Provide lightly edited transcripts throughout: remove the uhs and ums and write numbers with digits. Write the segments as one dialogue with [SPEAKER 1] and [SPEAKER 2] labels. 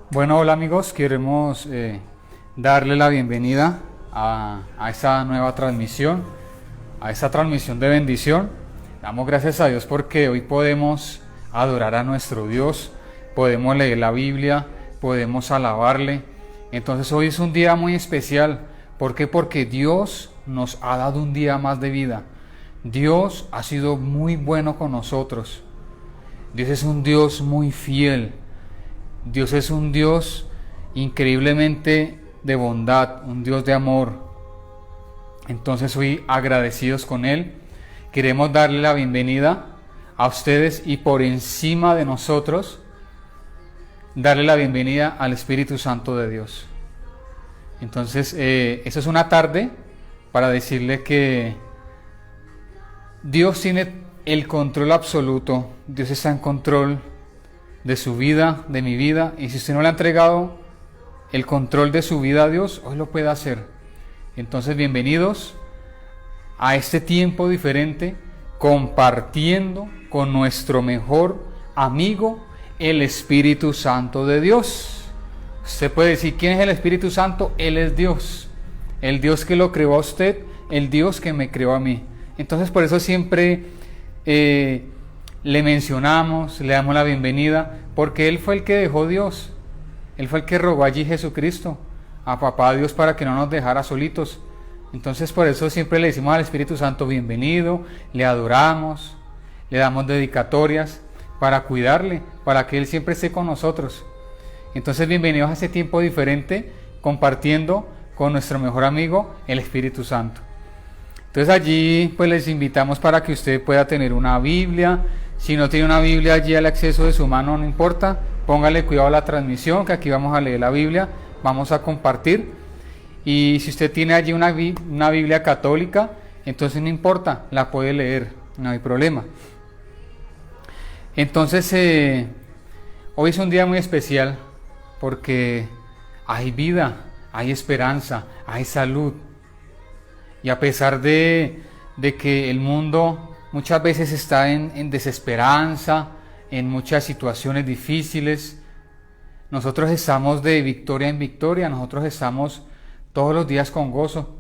[SPEAKER 1] Bueno, hola amigos, queremos darle la bienvenida a esta nueva transmisión, a esta transmisión de bendición. Damos gracias a Dios porque hoy podemos adorar a nuestro Dios, podemos leer la Biblia, podemos alabarle. Entonces hoy es un día muy especial. ¿Por qué? Porque Dios nos ha dado un día más de vida. Dios ha sido muy bueno con nosotros. Dios es un Dios muy fiel. Dios es un Dios increíblemente de bondad, un Dios de amor. Entonces hoy agradecidos con Él, queremos darle la bienvenida a ustedes y por encima de nosotros, darle la bienvenida al Espíritu Santo de Dios. Entonces, eso es una tarde para decirle que Dios tiene el control absoluto, Dios está en control de su vida, de mi vida, y si usted no le ha entregado el control de su vida a Dios, hoy lo puede hacer. Entonces, bienvenidos a este tiempo diferente, compartiendo con nuestro mejor amigo, el Espíritu Santo de Dios. Usted puede decir, ¿quién es el Espíritu Santo? Él es Dios, el Dios que lo creó a usted, el Dios que me creó a mí. Entonces, por eso siempre le mencionamos, le damos la bienvenida, porque Él fue el que dejó Dios, Él fue el que rogó allí Jesucristo, a Papá Dios, para que no nos dejara solitos. Entonces por eso siempre le decimos al Espíritu Santo bienvenido, le adoramos, le damos dedicatorias para cuidarle, para que Él siempre esté con nosotros. Entonces bienvenidos a este tiempo diferente, compartiendo con nuestro mejor amigo, el Espíritu Santo. Entonces allí pues les invitamos para que usted pueda tener una Biblia. Si no tiene una Biblia allí al acceso de su mano, no importa, póngale cuidado a la transmisión, que aquí vamos a leer la Biblia, vamos a compartir. Y si usted tiene allí una Biblia católica, entonces no importa, la puede leer, no hay problema. Entonces hoy es un día muy especial porque hay vida, hay esperanza, hay salud. Y a pesar de que el mundo muchas veces está en desesperanza, en muchas situaciones difíciles, nosotros estamos de victoria en victoria, nosotros estamos todos los días con gozo.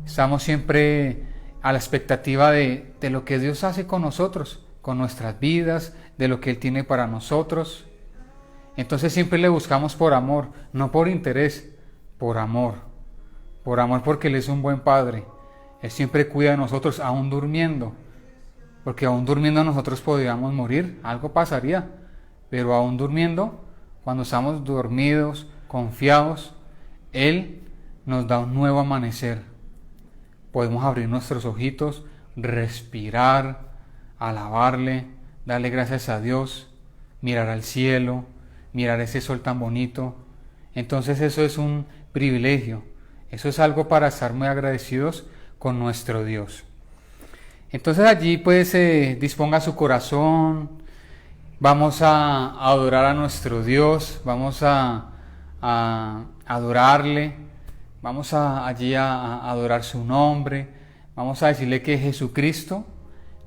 [SPEAKER 1] Estamos siempre a la expectativa de lo que Dios hace con nosotros, con nuestras vidas, de lo que Él tiene para nosotros. Entonces siempre le buscamos por amor, no por interés, por amor. Por amor, porque Él es un buen Padre. Él siempre cuida de nosotros, aún durmiendo. Porque aún durmiendo nosotros podríamos morir, algo pasaría. Pero aún durmiendo, cuando estamos dormidos, confiados, Él nos da un nuevo amanecer. Podemos abrir nuestros ojitos, respirar, alabarle, darle gracias a Dios, mirar al cielo, mirar ese sol tan bonito. Entonces eso es un privilegio. Eso es algo para estar muy agradecidos con nuestro Dios. Entonces allí pues disponga su corazón, vamos a adorar a nuestro Dios, vamos a adorarle, vamos allí a adorar su nombre, vamos a decirle que Jesucristo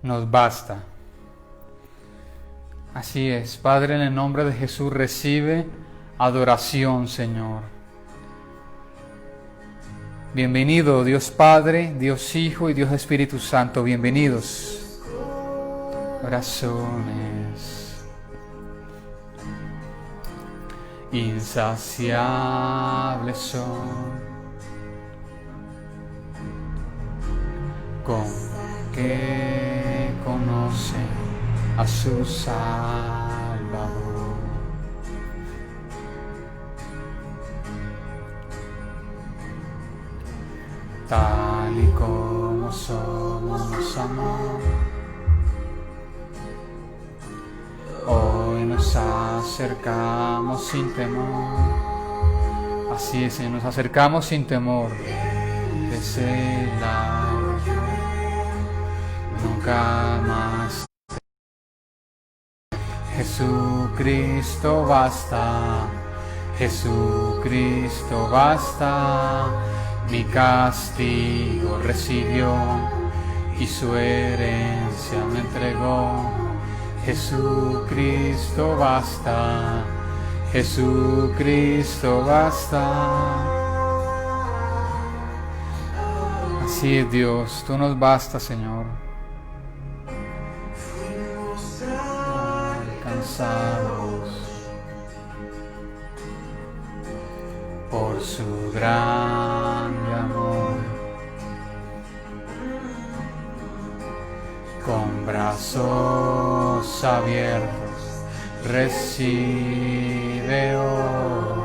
[SPEAKER 1] nos basta. Así es, Padre, en el nombre de Jesús recibe adoración, Señor. Bienvenido Dios Padre, Dios Hijo y Dios Espíritu Santo, bienvenidos. Oraciones insaciables son, con que conocen a su Salvador. Tal y como somos nos amó, hoy nos acercamos sin temor. Así es, nos acercamos sin temor. Desde la nunca más. Jesucristo basta, Jesucristo basta. Mi castigo recibió y su herencia me entregó. Jesucristo basta, Jesucristo basta. Así es, Dios, tú nos basta, Señor. Alcanzados por su grande amor, con brazos abiertos recibe hoy.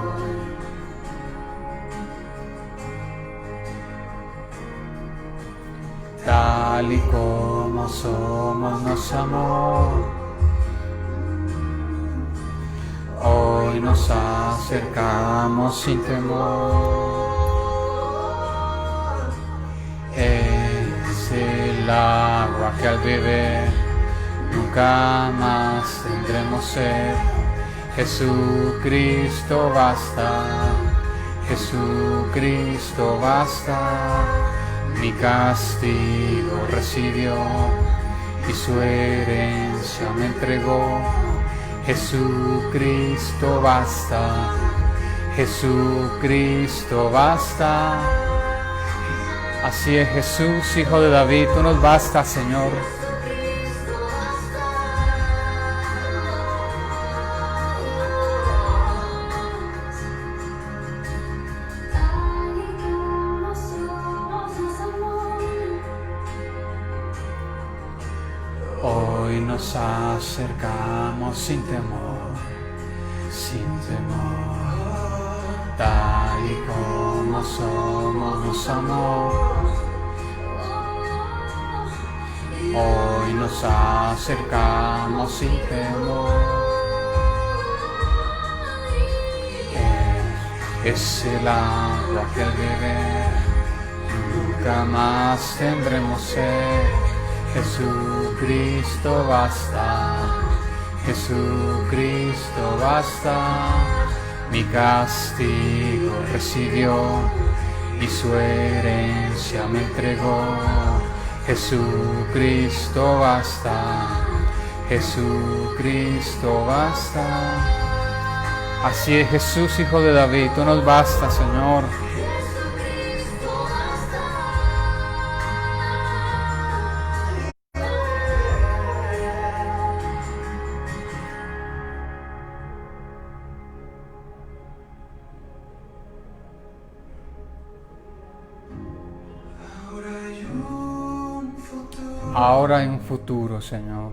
[SPEAKER 1] Tal y como somos nos amó, hoy nos acercamos sin temor. Es el agua que al beber nunca más tendremos sed. Jesucristo basta, Jesucristo basta. Mi castigo recibió y su herencia me entregó. Jesucristo basta, Jesucristo basta. Así es, Jesús, Hijo de David, tú nos basta, Señor. Hoy nos acercamos sin temor, tal y como somos nos amó. Hoy nos acercamos sin temor. Es el agua que al beber nunca más tendremos sed. Jesucristo basta, Jesucristo basta. Mi castigo recibió y su herencia me entregó. Jesucristo basta, Jesucristo basta. Así es, Jesús, Hijo de David, tú nos basta, Señor. Ahora hay un futuro, Señor,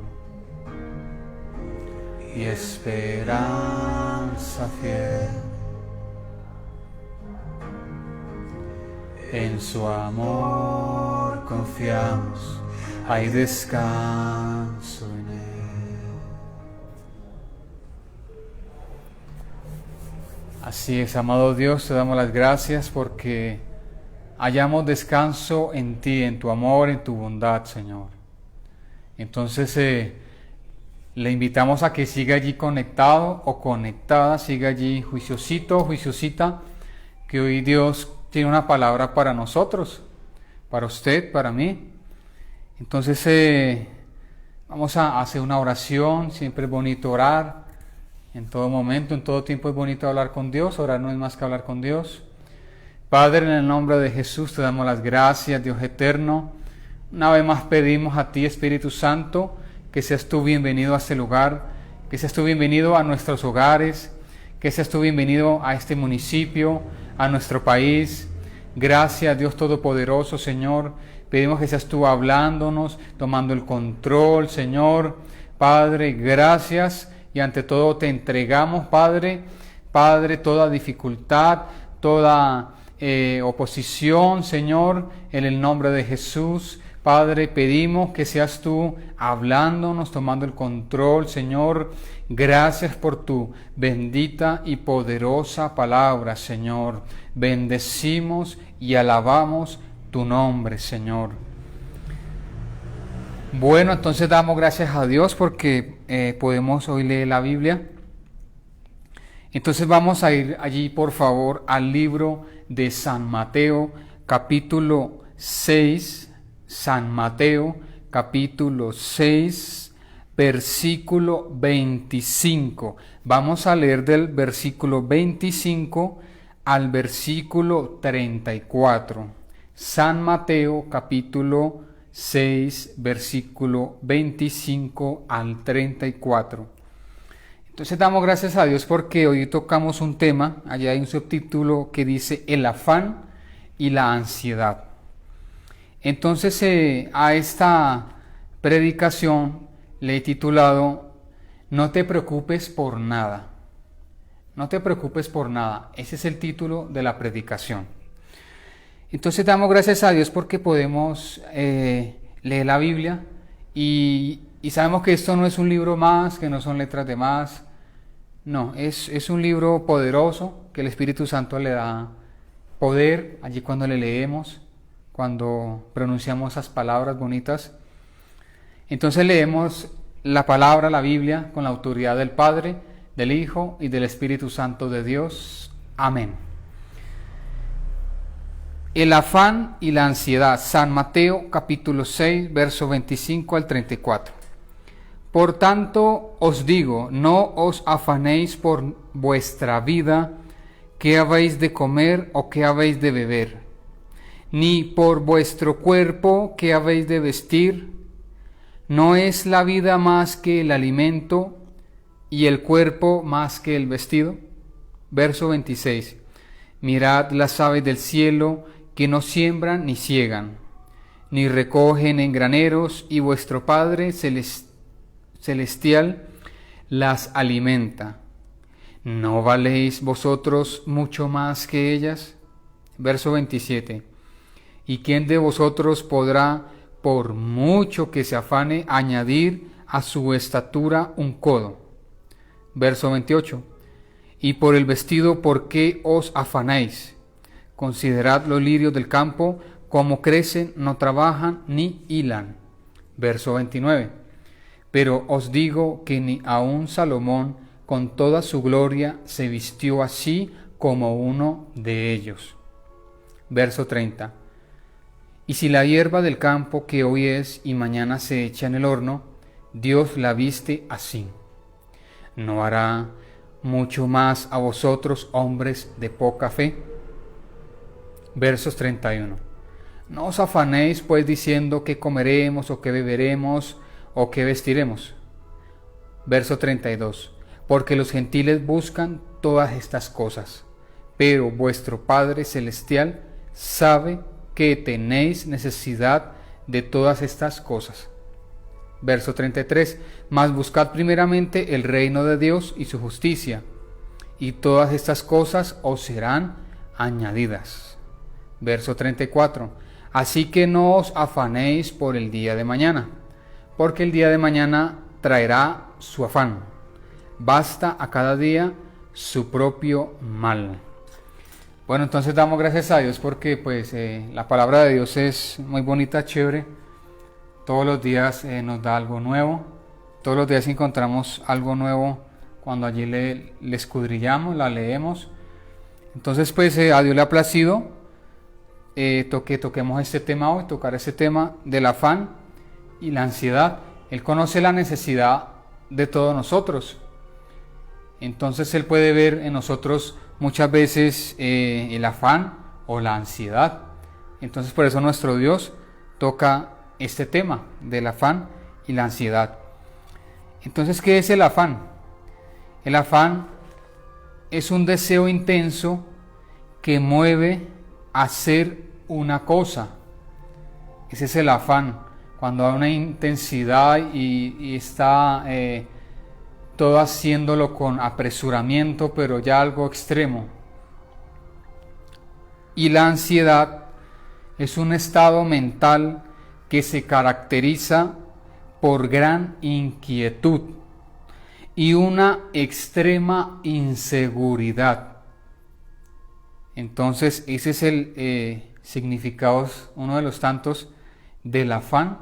[SPEAKER 1] y esperanza fiel. En su amor confiamos, hay descanso en él. Así es, amado Dios, te damos las gracias porque hallamos descanso en ti, en tu amor, en tu bondad, Señor. Entonces le invitamos a que siga allí conectado o conectada, siga allí juiciosito, juiciosita, que hoy Dios tiene una palabra para nosotros, para usted, para mí. Entonces vamos a hacer una oración. Siempre es bonito orar, en todo momento, en todo tiempo es bonito hablar con Dios. Orar no es más que hablar con Dios. Padre, en el nombre de Jesús te damos las gracias, Dios eterno. Una vez más pedimos a ti, Espíritu Santo, que seas tú bienvenido a este lugar, que seas tú bienvenido a nuestros hogares, que seas tú bienvenido a este municipio, a nuestro país. Gracias, Dios Todopoderoso, Señor. Pedimos que seas tú hablándonos, tomando el control, Señor. Padre, gracias. Y ante todo te entregamos, Padre, toda dificultad, toda oposición, Señor, en el nombre de Jesús. Padre, pedimos que seas tú hablándonos, tomando el control, Señor. Gracias por tu bendita y poderosa palabra, Señor. Bendecimos y alabamos tu nombre, Señor. Bueno, entonces damos gracias a Dios porque podemos hoy leer la Biblia. Entonces vamos a ir allí, por favor, al libro de San Mateo, capítulo 6, San Mateo, capítulo 6, versículo 25. Vamos a leer del versículo 25 al versículo 34. San Mateo capítulo 6, versículo 25 al 34. Entonces damos gracias a Dios porque hoy tocamos un tema, allá hay un subtítulo que dice el afán y la ansiedad. Entonces a esta predicación le he titulado No te preocupes por nada. No te preocupes por nada. Ese es el título de la predicación. Entonces damos gracias a Dios porque podemos leer la Biblia y sabemos que esto no es un libro más, que no son letras de más. No, es un libro poderoso que el Espíritu Santo le da poder allí cuando le leemos, cuando pronunciamos esas palabras bonitas. Entonces leemos la palabra, la Biblia, con la autoridad del Padre, del Hijo y del Espíritu Santo de Dios. Amén. El afán y la ansiedad. San Mateo capítulo 6, verso 25 al 34. Por tanto os digo, no os afanéis por vuestra vida, qué habéis de comer o qué habéis de beber, ni por vuestro cuerpo, qué habéis de vestir. ¿No es la vida más que el alimento y el cuerpo más que el vestido? Verso 26. Mirad las aves del cielo, que no siembran ni siegan, ni recogen en graneros, y vuestro Padre celestial las alimenta. ¿No valéis vosotros mucho más que ellas? Verso 27. ¿Y quién de vosotros podrá, por mucho que se afane, añadir a su estatura un codo? Verso 28. Y por el vestido, ¿por qué os afanáis? Considerad los lirios del campo, cómo crecen, no trabajan ni hilan. Verso 29. Pero os digo que ni aun Salomón con toda su gloria se vistió así como uno de ellos. Verso 30. Y si la hierba del campo que hoy es y mañana se echa en el horno, Dios la viste así, ¿no hará mucho más a vosotros, hombres de poca fe? Versos 31. No os afanéis pues diciendo qué comeremos o qué beberemos o qué vestiremos. Verso 32. Porque los gentiles buscan todas estas cosas, pero vuestro Padre Celestial sabe que tenéis necesidad de todas estas cosas. Verso 33. Mas buscad primeramente el reino de Dios y su justicia, y todas estas cosas os serán añadidas. Verso 34. Así que no os afanéis por el día de mañana, porque el día de mañana traerá su afán. Basta a cada día su propio mal. Bueno, entonces damos gracias a Dios porque pues la palabra de Dios es muy bonita, chévere. Todos los días nos da algo nuevo. Todos los días encontramos algo nuevo cuando allí le escudriñamos, la leemos. Entonces pues a Dios le ha placido toquemos este tema hoy, tocar este tema del afán y la ansiedad. Él conoce la necesidad de todos nosotros. Entonces Él puede ver en nosotros muchas veces el afán o la ansiedad. Entonces por eso nuestro Dios toca este tema del afán y la ansiedad. Entonces, ¿qué es el afán? El afán es un deseo intenso que mueve a hacer una cosa. Ese es el afán. Cuando hay una intensidad y está todo haciéndolo con apresuramiento, pero ya algo extremo. Y la ansiedad es un estado mental que se caracteriza por gran inquietud y una extrema inseguridad. Entonces ese es el significado, uno de los tantos, del afán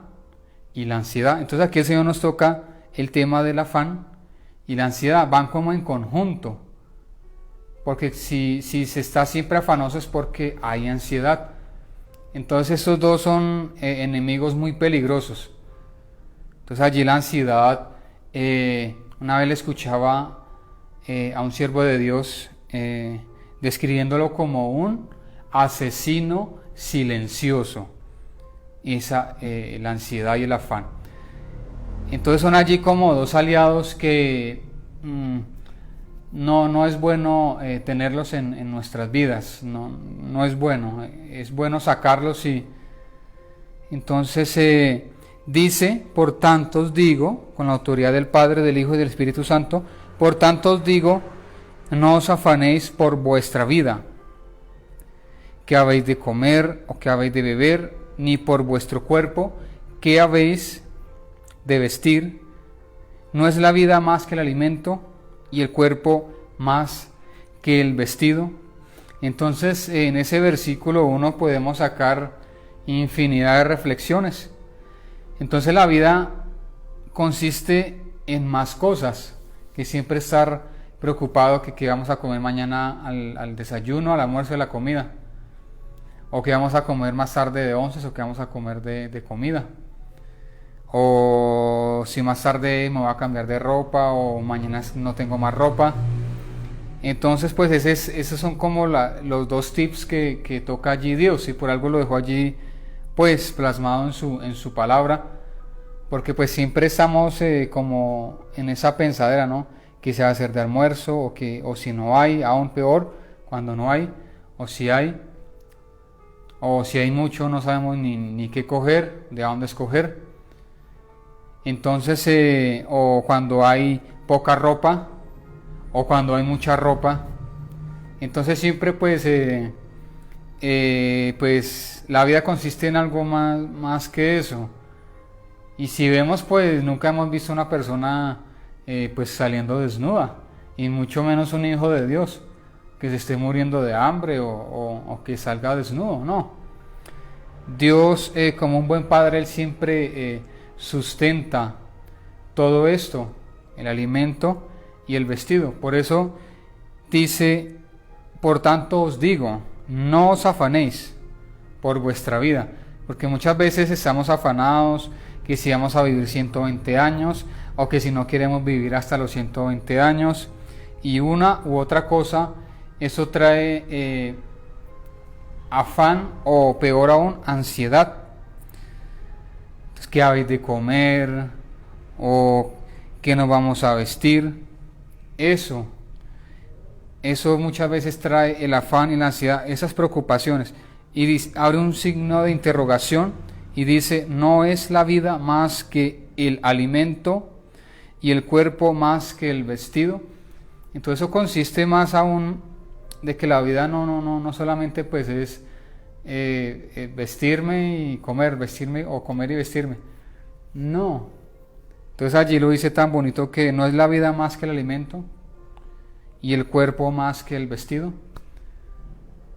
[SPEAKER 1] y la ansiedad. Entonces aquí el Señor nos toca el tema del afán y la ansiedad, van como en conjunto, porque si se está siempre afanoso es porque hay ansiedad. Entonces estos dos son enemigos muy peligrosos. Entonces allí la ansiedad Una vez le escuchaba a un siervo de Dios describiéndolo como un asesino silencioso, la ansiedad y el afán. Entonces son allí como dos aliados que no es bueno tenerlos en nuestras vidas, no es bueno sacarlos. Y entonces dice, por tanto os digo, con la autoridad del Padre, del Hijo y del Espíritu Santo, por tanto os digo, no os afanéis por vuestra vida, qué habéis de comer o qué habéis de beber, ni por vuestro cuerpo, qué habéis de vestir. ¿No es la vida más que el alimento y el cuerpo más que el vestido? Entonces, en ese versículo uno podemos sacar infinidad de reflexiones. Entonces la vida consiste en más cosas que siempre estar preocupado que qué vamos a comer mañana al desayuno, al almuerzo y a la comida, o qué vamos a comer más tarde de onces, o qué vamos a comer de comida, o si más tarde me voy a cambiar de ropa, o mañana no tengo más ropa. Entonces pues esos son como los dos tips que toca allí Dios, y por algo lo dejó allí pues plasmado en su palabra, porque pues siempre estamos como en esa pensadera, ¿no? Que se va a hacer de almuerzo, o si no hay, aún peor cuando no hay, o si hay mucho, no sabemos ni qué coger, de dónde escoger. Entonces, o cuando hay poca ropa, o cuando hay mucha ropa. Entonces siempre pues la vida consiste en algo más que eso. Y si vemos, pues nunca hemos visto una persona pues saliendo desnuda, y mucho menos un hijo de Dios que se esté muriendo de hambre o que salga desnudo. No, Dios como un buen padre, Él siempre sustenta todo esto, el alimento y el vestido. Por eso dice, por tanto os digo, no os afanéis por vuestra vida, porque muchas veces estamos afanados que si vamos a vivir 120 años, o que si no queremos vivir hasta los 120 años, y una u otra cosa, eso trae afán, o peor aún, ansiedad. Entonces, ¿qué habéis de comer? ¿O qué nos vamos a vestir? Eso muchas veces trae el afán y la ansiedad, esas preocupaciones, y abre un signo de interrogación y dice, ¿no es la vida más que el alimento y el cuerpo más que el vestido? Entonces eso consiste más aún de que la vida no solamente pues es vestirme y comer, vestirme o comer y vestirme. No. Entonces allí lo dice tan bonito, que no es la vida más que el alimento y el cuerpo más que el vestido.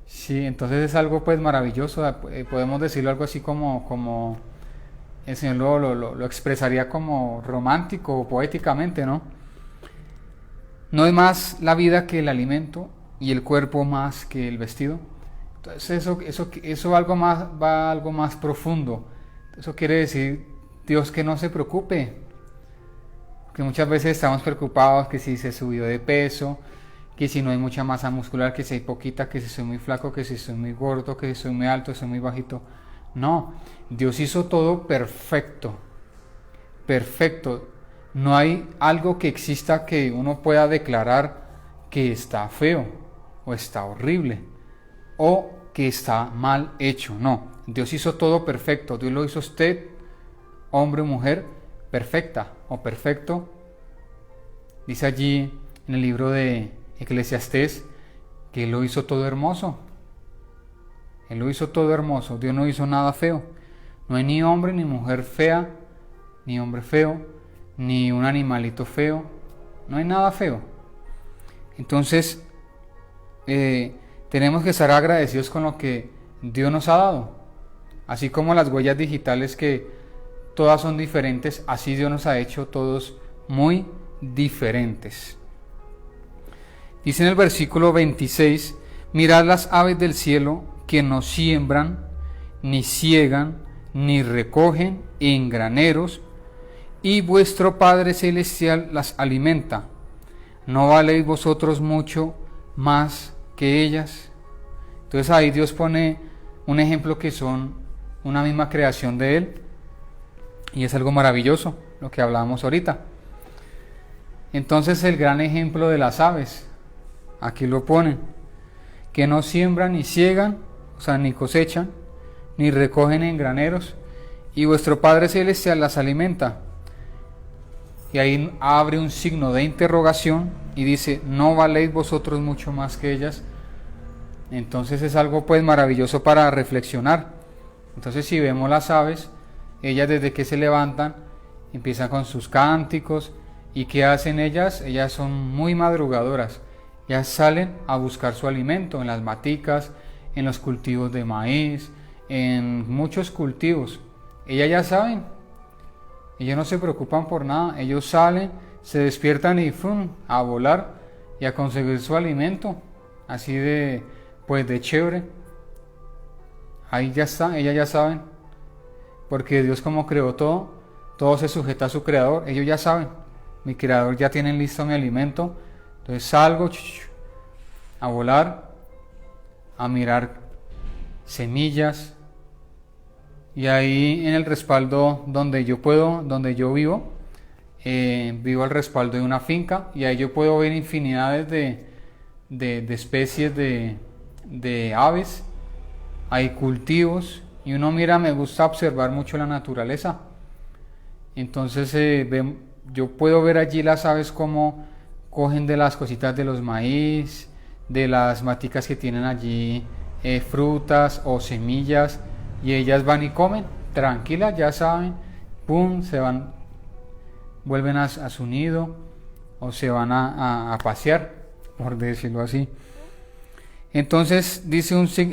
[SPEAKER 1] Sí, entonces es algo pues maravilloso. Podemos decirlo algo así como el Señor lo expresaría como romántico o poéticamente, ¿no? No es más la vida que el alimento y el cuerpo más que el vestido. Entonces eso va algo más profundo. Eso quiere decir Dios que no se preocupe, que muchas veces estamos preocupados que si se subió de peso, que si no hay mucha masa muscular, que si hay poquita, que si soy muy flaco, que si soy muy gordo, que si soy muy alto, soy muy bajito. No, Dios hizo todo perfecto, perfecto. No hay algo que exista que uno pueda declarar que está feo, o está horrible, o que está mal hecho. No, Dios hizo todo perfecto. Dios lo hizo usted, hombre o mujer, perfecta o perfecto. Dice allí en el libro de Eclesiastés que Él lo hizo todo hermoso. Él lo hizo todo hermoso. Dios no hizo nada feo. No hay ni hombre ni mujer fea, ni hombre feo, ni un animalito feo. No hay nada feo. Entonces tenemos que estar agradecidos con lo que Dios nos ha dado. Así como las huellas digitales, que todas son diferentes, así Dios nos ha hecho todos muy diferentes. Dice en el versículo 26, mirad las aves del cielo, que no siembran, ni siegan, ni recogen en graneros, y vuestro Padre Celestial las alimenta. ¿No valéis vosotros mucho más que ellas? Entonces ahí Dios pone un ejemplo que son una misma creación de Él, y es algo maravilloso, lo que hablábamos ahorita. Entonces el gran ejemplo de las aves, aquí lo ponen, que no siembran ni ciegan, o sea, ni cosechan, ni recogen en graneros, y vuestro Padre Celestial las alimenta. Y ahí abre un signo de interrogación y dice, ¿no valéis vosotros mucho más que ellas? Entonces es algo pues maravilloso para reflexionar. Entonces si vemos las aves, ellas desde que se levantan, empiezan con sus cánticos. ¿Y qué hacen ellas? Ellas son muy madrugadoras. Ellas salen a buscar su alimento en las maticas, en los cultivos de maíz, en muchos cultivos. Ellas ya saben. Ellos no se preocupan por nada. Ellos salen, se despiertan y ¡fum!, a volar y a conseguir su alimento. Así de, pues de chévere. Ahí ya está, ellas ya saben. Porque Dios como creó todo, todo se sujeta a su creador. Ellos ya saben. Mi creador ya tiene listo mi alimento. Entonces salgo a volar, a mirar semillas. Y ahí en el respaldo donde yo puedo, donde yo vivo, vivo al respaldo de una finca. Y ahí yo puedo ver infinidades de especies de aves. Hay cultivos. Y uno mira, me gusta observar mucho la naturaleza. Entonces yo puedo ver allí las aves como cogen de las cositas de los maíz, de las maticas que tienen allí frutas o semillas, y ellas van y comen, tranquilas, ya saben, pum, se van, vuelven a su nido o se van a pasear, por decirlo así. Entonces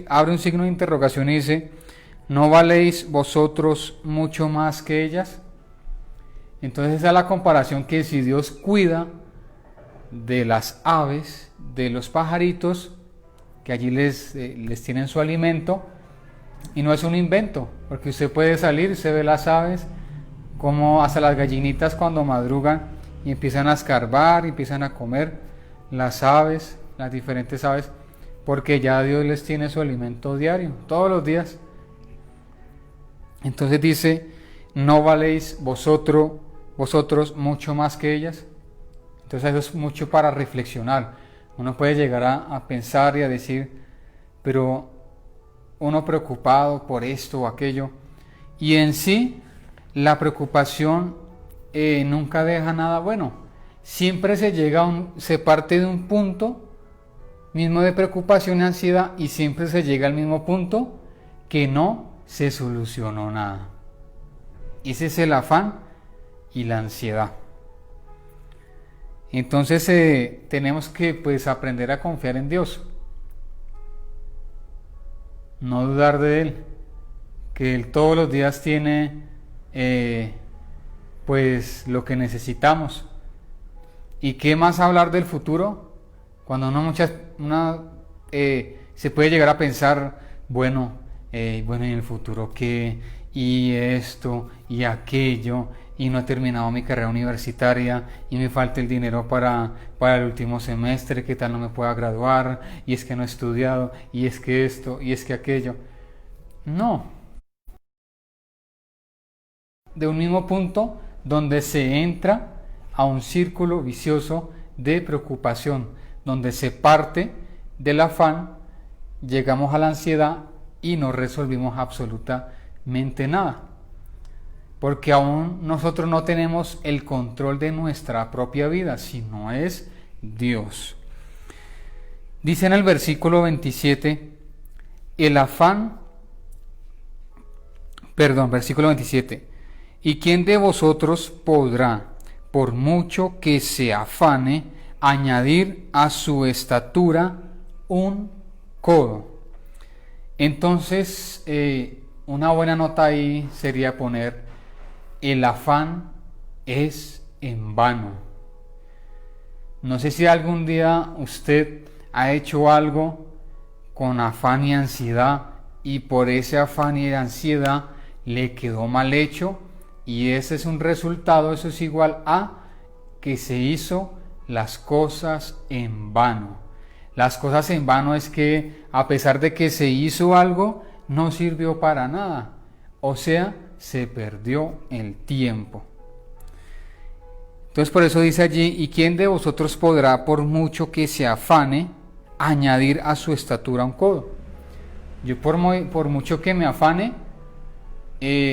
[SPEAKER 1] abre un signo de interrogación y dice, ¿no valéis vosotros mucho más que ellas? Entonces esa es la comparación, que si Dios cuida de las aves, de los pajaritos, que allí les tienen su alimento, y no es un invento, porque usted puede salir, usted ve las aves, como hasta las gallinitas cuando madrugan y empiezan a escarbar, y empiezan a comer las aves, las diferentes aves, porque ya Dios les tiene su alimento diario, todos los días. Entonces dice, ¿no valéis vosotros mucho más que ellas? Entonces eso es mucho para reflexionar. Uno puede llegar a pensar y a decir, pero uno preocupado por esto o aquello, y en sí la preocupación nunca deja nada bueno. Siempre se parte de un punto mismo de preocupación y ansiedad, y siempre se llega al mismo punto que no se solucionó nada. Ese es el afán y la ansiedad. Entonces tenemos que pues aprender a confiar en Dios, no dudar de Él, que Él todos los días tiene pues lo que necesitamos. ¿Y qué más hablar del futuro? Cuando se puede llegar a pensar, bueno, en el futuro qué, y esto y aquello, y no he terminado mi carrera universitaria, y me falta el dinero para el último semestre, que tal no me pueda graduar, y es que no he estudiado, y es que esto, y es que aquello. No. De un mismo punto donde se entra a un círculo vicioso de preocupación, donde se parte del afán, llegamos a la ansiedad y no resolvimos absolutamente nada. Porque aún nosotros no tenemos el control de nuestra propia vida, sino es Dios. Dice en el versículo 27, versículo 27, ¿y quién de vosotros podrá, por mucho que se afane, añadir a su estatura un codo? Entonces, una buena nota ahí sería poner, el afán es en vano. No sé si algún día usted ha hecho algo con afán y ansiedad, y por ese afán y ansiedad le quedó mal hecho Y ese es un resultado, eso es igual a que se hizo las cosas en vano. Las cosas en vano es que a pesar de que se hizo algo, no sirvió para nada. O sea, se perdió el tiempo. Entonces por eso dice allí, ¿y quién de vosotros podrá, por mucho que se afane, añadir a su estatura un codo? Yo por mucho que me afane,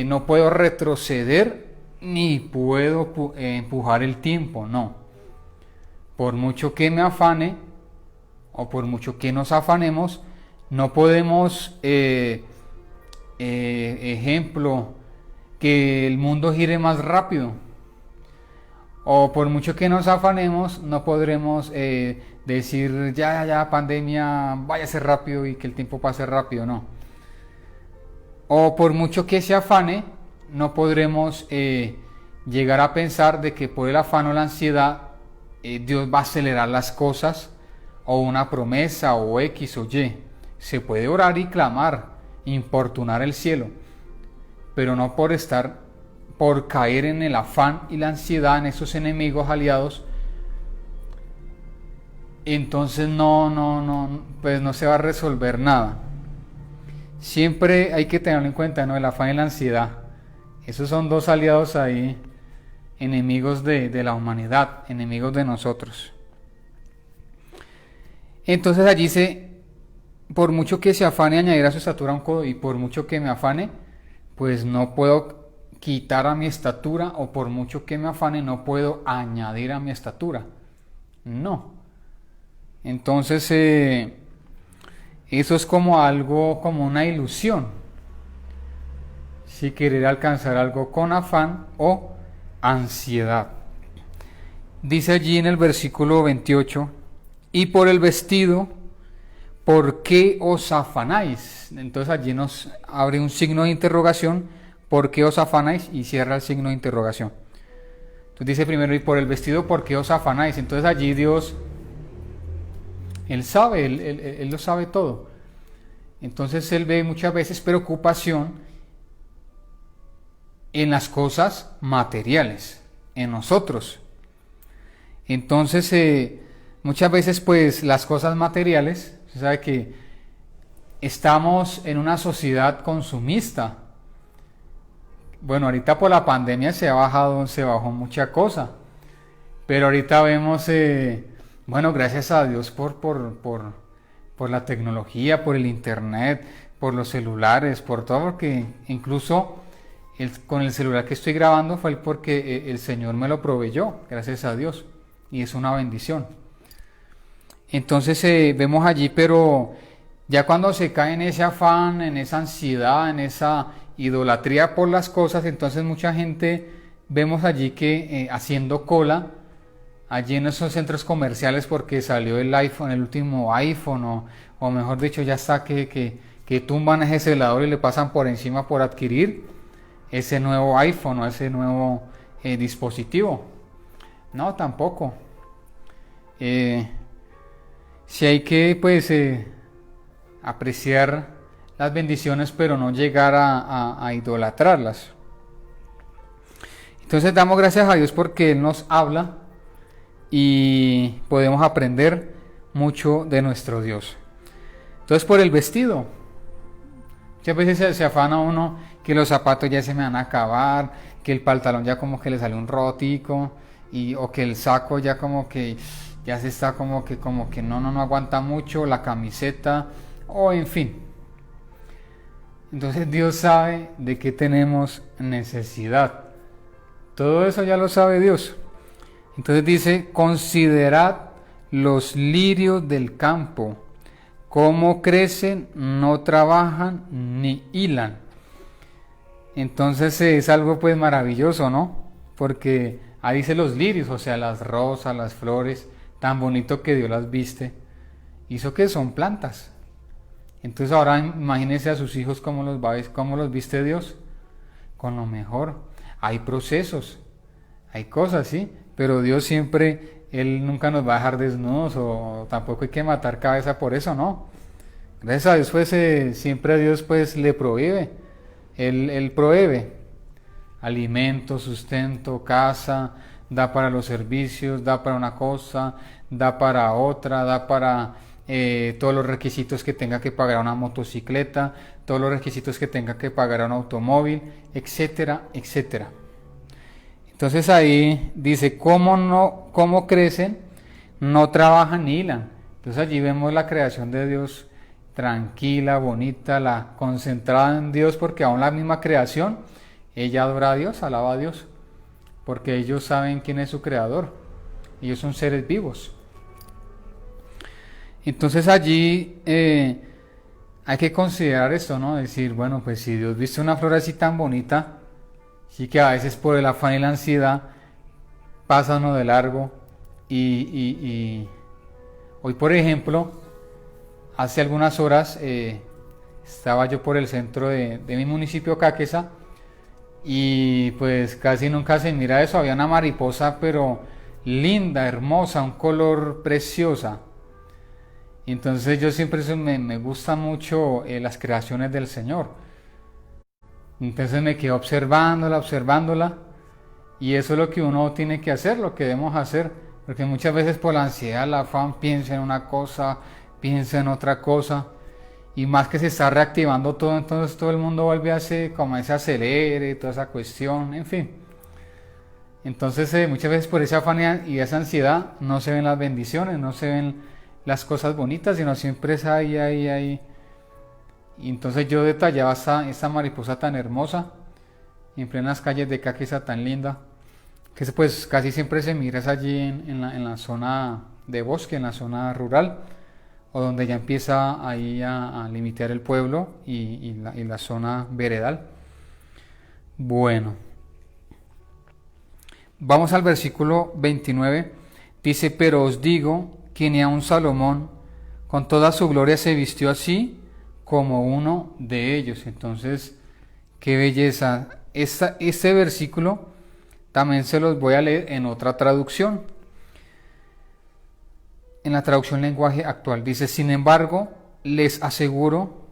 [SPEAKER 1] no puedo retroceder ni puedo empujar el tiempo, no. Por mucho que me afane o por mucho que nos afanemos, no podemos, ejemplo, que el mundo gire más rápido. O por mucho que nos afanemos, no podremos decir, ya, pandemia, váyase rápido y que el tiempo pase rápido, no. O por mucho que se afane, no podremos llegar a pensar de que por el afán o la ansiedad Dios va a acelerar las cosas, o una promesa, o X o Y. Se puede orar y clamar, importunar el cielo, pero no por caer en el afán y la ansiedad, en esos enemigos aliados. Entonces pues no se va a resolver nada. Siempre hay que tenerlo en cuenta, ¿no? El afán y la ansiedad. Esos son dos aliados ahí, enemigos de la humanidad, enemigos de nosotros. Entonces allí dice, por mucho que se afane añadir a su estatura un codo, y por mucho que me afane, pues no puedo quitar a mi estatura, o por mucho que me afane no puedo añadir a mi estatura. No. Entonces eso es como algo, como una ilusión. Si querer alcanzar algo con afán o ansiedad. Dice allí en el versículo 28, y por el vestido, ¿por qué os afanáis? Entonces allí nos abre un signo de interrogación, ¿por qué os afanáis? Y cierra el signo de interrogación. Entonces dice primero, y por el vestido, ¿por qué os afanáis? Entonces allí Dios, Él sabe, Él lo sabe todo. Entonces Él ve muchas veces preocupación en las cosas materiales, en nosotros. Entonces muchas veces pues las cosas materiales, se sabe que estamos en una sociedad consumista. Bueno, ahorita por la pandemia se bajó mucha cosa, pero ahorita vemos, bueno, gracias a Dios por la tecnología, por el internet, por los celulares, por todo, porque incluso con el celular que estoy grabando fue porque el Señor me lo proveyó, gracias a Dios, y es una bendición. Entonces vemos allí, pero ya cuando se cae en ese afán, en esa ansiedad, en esa idolatría por las cosas, entonces mucha gente vemos allí que haciendo cola allí en esos centros comerciales porque salió el iPhone, el último iPhone, o mejor dicho, ya está que tumban ese celador y le pasan por encima por adquirir ese nuevo iPhone o ese nuevo dispositivo. No, tampoco. Si hay que pues apreciar las bendiciones, pero no llegar a idolatrarlas. Entonces damos gracias a Dios porque Él nos habla y podemos aprender mucho de nuestro Dios. Entonces por el vestido, muchas veces se afana uno que los zapatos ya se me van a acabar, que el pantalón ya como que le sale un rotico, o que el saco ya como que ya se está como que no aguanta mucho, la camiseta, o en fin. Entonces Dios sabe de qué tenemos necesidad. Todo eso ya lo sabe Dios. Entonces dice, considerad los lirios del campo, cómo crecen, no trabajan ni hilan. Entonces es algo pues maravilloso, ¿no? Porque ahí dice los lirios, o sea, las rosas, las flores, tan bonito que Dios las viste, hizo que son plantas. Entonces ahora imagínense a sus hijos cómo los viste Dios, con lo mejor. Hay procesos, hay cosas, ¿sí? Pero Dios siempre, Él nunca nos va a dejar desnudos, o tampoco hay que matar cabeza por eso, ¿no? Gracias a Dios pues siempre a Dios pues le provee, Él provee. alimento, sustento, casa, da para los servicios, da para una cosa, da para otra, da para todos los requisitos que tenga que pagar a una motocicleta, todos los requisitos que tenga que pagar a un automóvil, etcétera, etcétera. Entonces ahí dice, ¿cómo crecen? No trabajan ni hilan. Entonces allí vemos la creación de Dios tranquila, bonita, la concentrada en Dios, porque aún la misma creación, ella adora a Dios, alaba a Dios, porque ellos saben quién es su creador. Ellos son seres vivos. Entonces allí hay que considerar esto, ¿no? Decir, bueno, pues si Dios viste una flor así tan bonita, sí que a veces por el afán y la ansiedad pasa uno de largo y hoy, por ejemplo, hace algunas horas estaba yo por el centro de mi municipio, Caquesa, y pues casi nunca se mira eso. Había una mariposa, pero linda, hermosa, un color preciosa. Y entonces yo siempre me gusta mucho las creaciones del Señor. Entonces me quedo observándola, y eso es lo que uno tiene que hacer, lo que debemos hacer, porque muchas veces por la ansiedad, la afán, piensa en una cosa, piensa en otra cosa, y más que se está reactivando todo, entonces todo el mundo vuelve a como ese acelere, toda esa cuestión, en fin. Entonces muchas veces por esa afán y esa ansiedad no se ven las bendiciones, no se ven las cosas bonitas, sino siempre es ahí. Y entonces yo detallaba esta mariposa tan hermosa en plenas calles de Caquesa, tan linda, que pues casi siempre se mira allí en la zona de bosque, en la zona rural, o donde ya empieza ahí a limitar el pueblo y la zona veredal. Bueno, vamos al versículo 29. Dice, pero os digo que ni aun Salomón con toda su gloria se vistió así como uno de ellos. Entonces, qué belleza. Este versículo también se los voy a leer en otra traducción. En la traducción lenguaje actual dice, sin embargo, les aseguro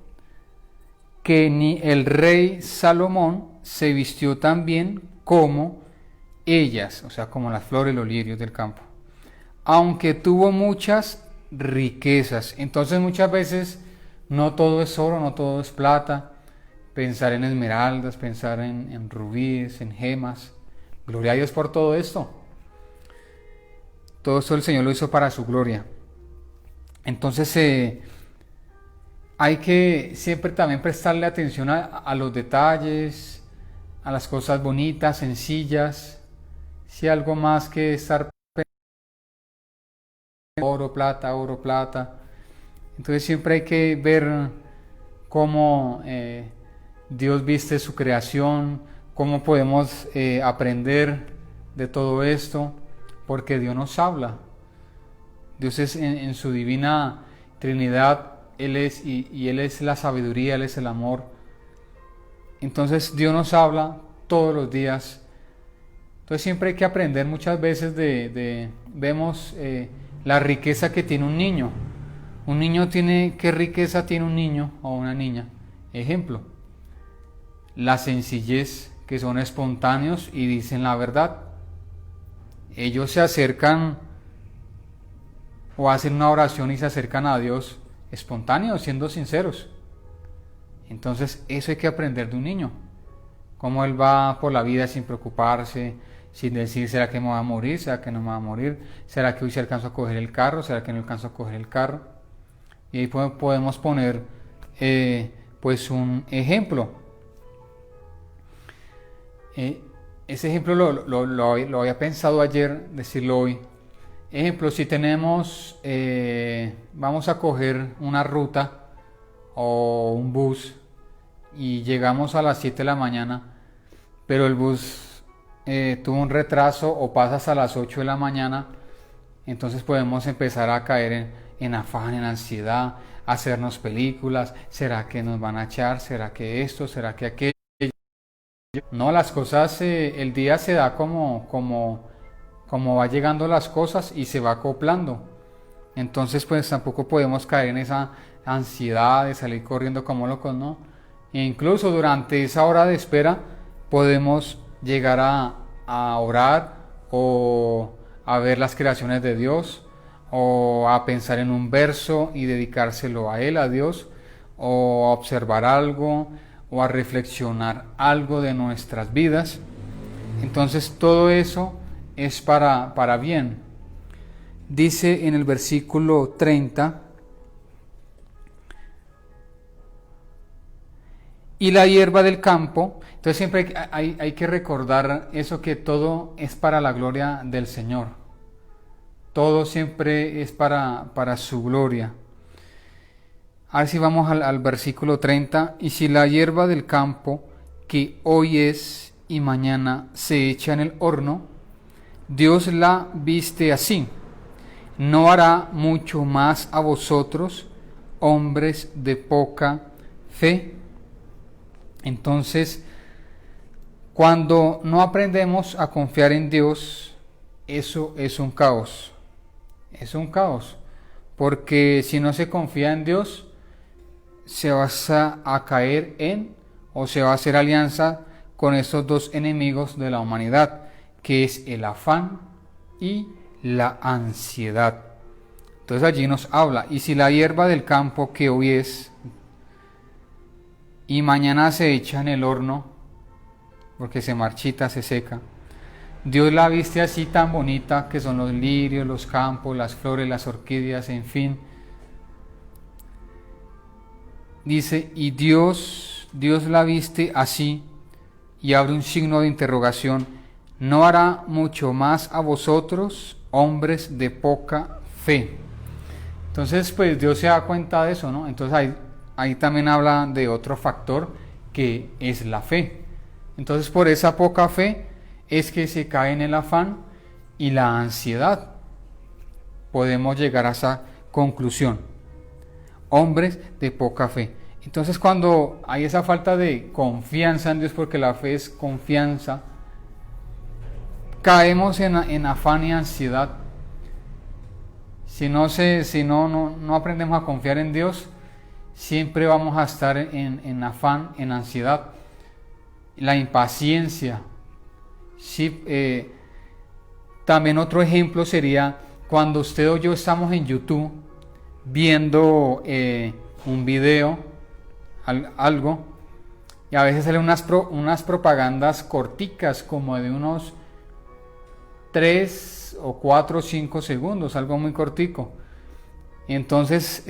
[SPEAKER 1] que ni el rey Salomón se vistió tan bien como ellas, o sea, como las flores, los lirios del campo, aunque tuvo muchas riquezas. Entonces muchas veces no todo es oro, no todo es plata. Pensar en esmeraldas, pensar en rubíes, en gemas. Gloria a Dios por todo esto. Todo esto el Señor lo hizo para su gloria. Entonces hay que siempre también prestarle atención a los detalles, a las cosas bonitas, sencillas. Si algo más que estar oro, plata. Entonces siempre hay que ver cómo Dios viste su creación, cómo podemos aprender de todo esto, porque Dios nos habla. Dios es en su divina Trinidad, Él es y Él es la sabiduría, Él es el amor. Entonces Dios nos habla todos los días. Entonces siempre hay que aprender muchas veces vemos la riqueza que tiene un niño. Un niño tiene, ¿qué riqueza tiene un niño o una niña? Ejemplo, la sencillez, que son espontáneos y dicen la verdad. Ellos se acercan o hacen una oración y se acercan a Dios espontáneos, siendo sinceros. Entonces eso hay que aprender de un niño. Cómo él va por la vida sin preocuparse, sin decir, ¿será que me va a morir? ¿Será que no me va a morir? ¿Será que hoy se alcanzo a coger el carro? ¿Será que no alcanzo a coger el carro? Y ahí podemos poner pues un ejemplo. Ese ejemplo lo había pensado ayer, decirlo hoy. Ejemplo, si tenemos, vamos a coger una ruta o un bus y llegamos a las 7 de la mañana, pero el bus tuvo un retraso o pasa hasta las 8 de la mañana, entonces podemos empezar a caer en afán, en ansiedad, hacernos películas. ¿Será que nos van a echar? ¿Será que esto? ¿Será que aquello? No, las cosas, el día se da como va llegando las cosas y se va acoplando. Entonces pues tampoco podemos caer en esa ansiedad de salir corriendo como locos, ¿no? E incluso durante esa hora de espera podemos llegar a orar o a ver las creaciones de Dios o a pensar en un verso y dedicárselo a Él, a Dios, o a observar algo o a reflexionar algo de nuestras vidas. Entonces todo eso es para bien. Dice en el versículo 30, y la hierba del campo. Entonces siempre hay que recordar eso, que todo es para la gloria del Señor. Todo siempre es para su gloria. Ahora sí vamos al versículo 30. Y si la hierba del campo, que hoy es y mañana se echa en el horno, Dios la viste así, ¿no hará mucho más a vosotros, hombres de poca fe? Entonces, cuando no aprendemos a confiar en Dios, eso es un caos. Es un caos. Porque si no se confía en Dios, se va a caer en, o se va a hacer alianza con estos dos enemigos de la humanidad, que es el afán y la ansiedad. Entonces allí nos habla, y si la hierba del campo que hoy es y mañana se echa en el horno, porque se marchita, se seca, Dios la viste así tan bonita, que son los lirios, los campos, las flores, las orquídeas, en fin. Dice, y Dios la viste así, y abre un signo de interrogación, ¿no hará mucho más a vosotros, hombres de poca fe? Entonces, pues Dios se da cuenta de eso, ¿no? Entonces ahí también habla de otro factor, que es la fe. Entonces, por esa poca fe es que se cae en el afán y la ansiedad. Podemos llegar a esa conclusión. Hombres de poca fe. Entonces, cuando hay esa falta de confianza en Dios, porque la fe es confianza, caemos en afán y ansiedad. Si no aprendemos a confiar en Dios, siempre vamos a estar en afán, en ansiedad. La impaciencia. Sí, también otro ejemplo sería cuando usted o yo estamos en YouTube viendo un video, algo, y a veces salen unas propagandas corticas, como de unos 3 o 4 o 5 segundos, algo muy cortico. Y entonces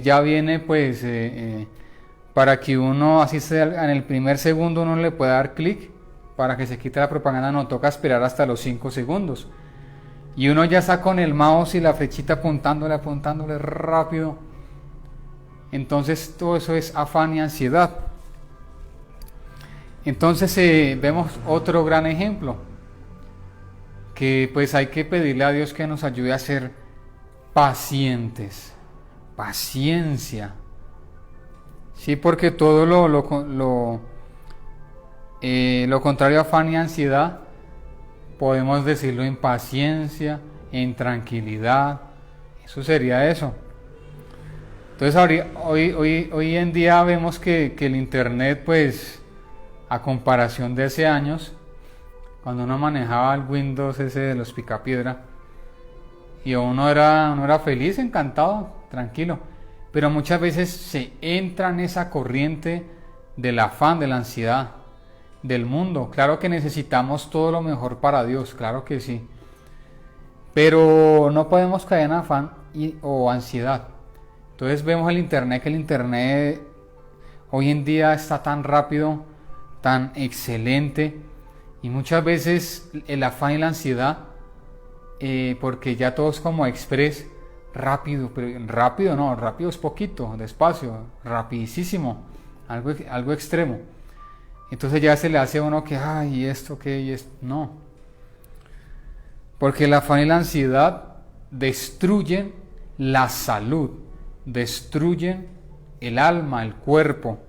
[SPEAKER 1] ya viene pues para que uno, así sea en el primer segundo, uno le pueda dar clic para que se quite la propaganda, no toca esperar hasta los 5 segundos. Y uno ya está con el mouse y la flechita apuntándole rápido. Entonces todo eso es afán y ansiedad. Entonces vemos otro gran ejemplo, que pues hay que pedirle a Dios que nos ayude a ser pacientes, paciencia. Sí, porque todo lo contrario a afán y ansiedad, podemos decirlo en paciencia, en tranquilidad. Eso sería eso. Entonces hoy en día vemos que el internet, pues a comparación de hace años, cuando uno manejaba el Windows ese de los picapiedra, y uno era feliz, encantado, tranquilo, pero muchas veces se entra en esa corriente del afán, de la ansiedad, del mundo. Claro que necesitamos todo lo mejor para Dios, claro que sí, pero no podemos caer en afán o ansiedad. Entonces vemos el internet, que el internet hoy en día está tan rápido, tan excelente, y muchas veces el afán y la ansiedad, porque ya todo es como express, rápido, pero rápido es poquito, despacio, rapidísimo, algo extremo. Entonces ya se le hace a uno que, ay, esto, que, y esto, no. Porque el afán y la ansiedad destruyen la salud, destruyen el alma, el cuerpo.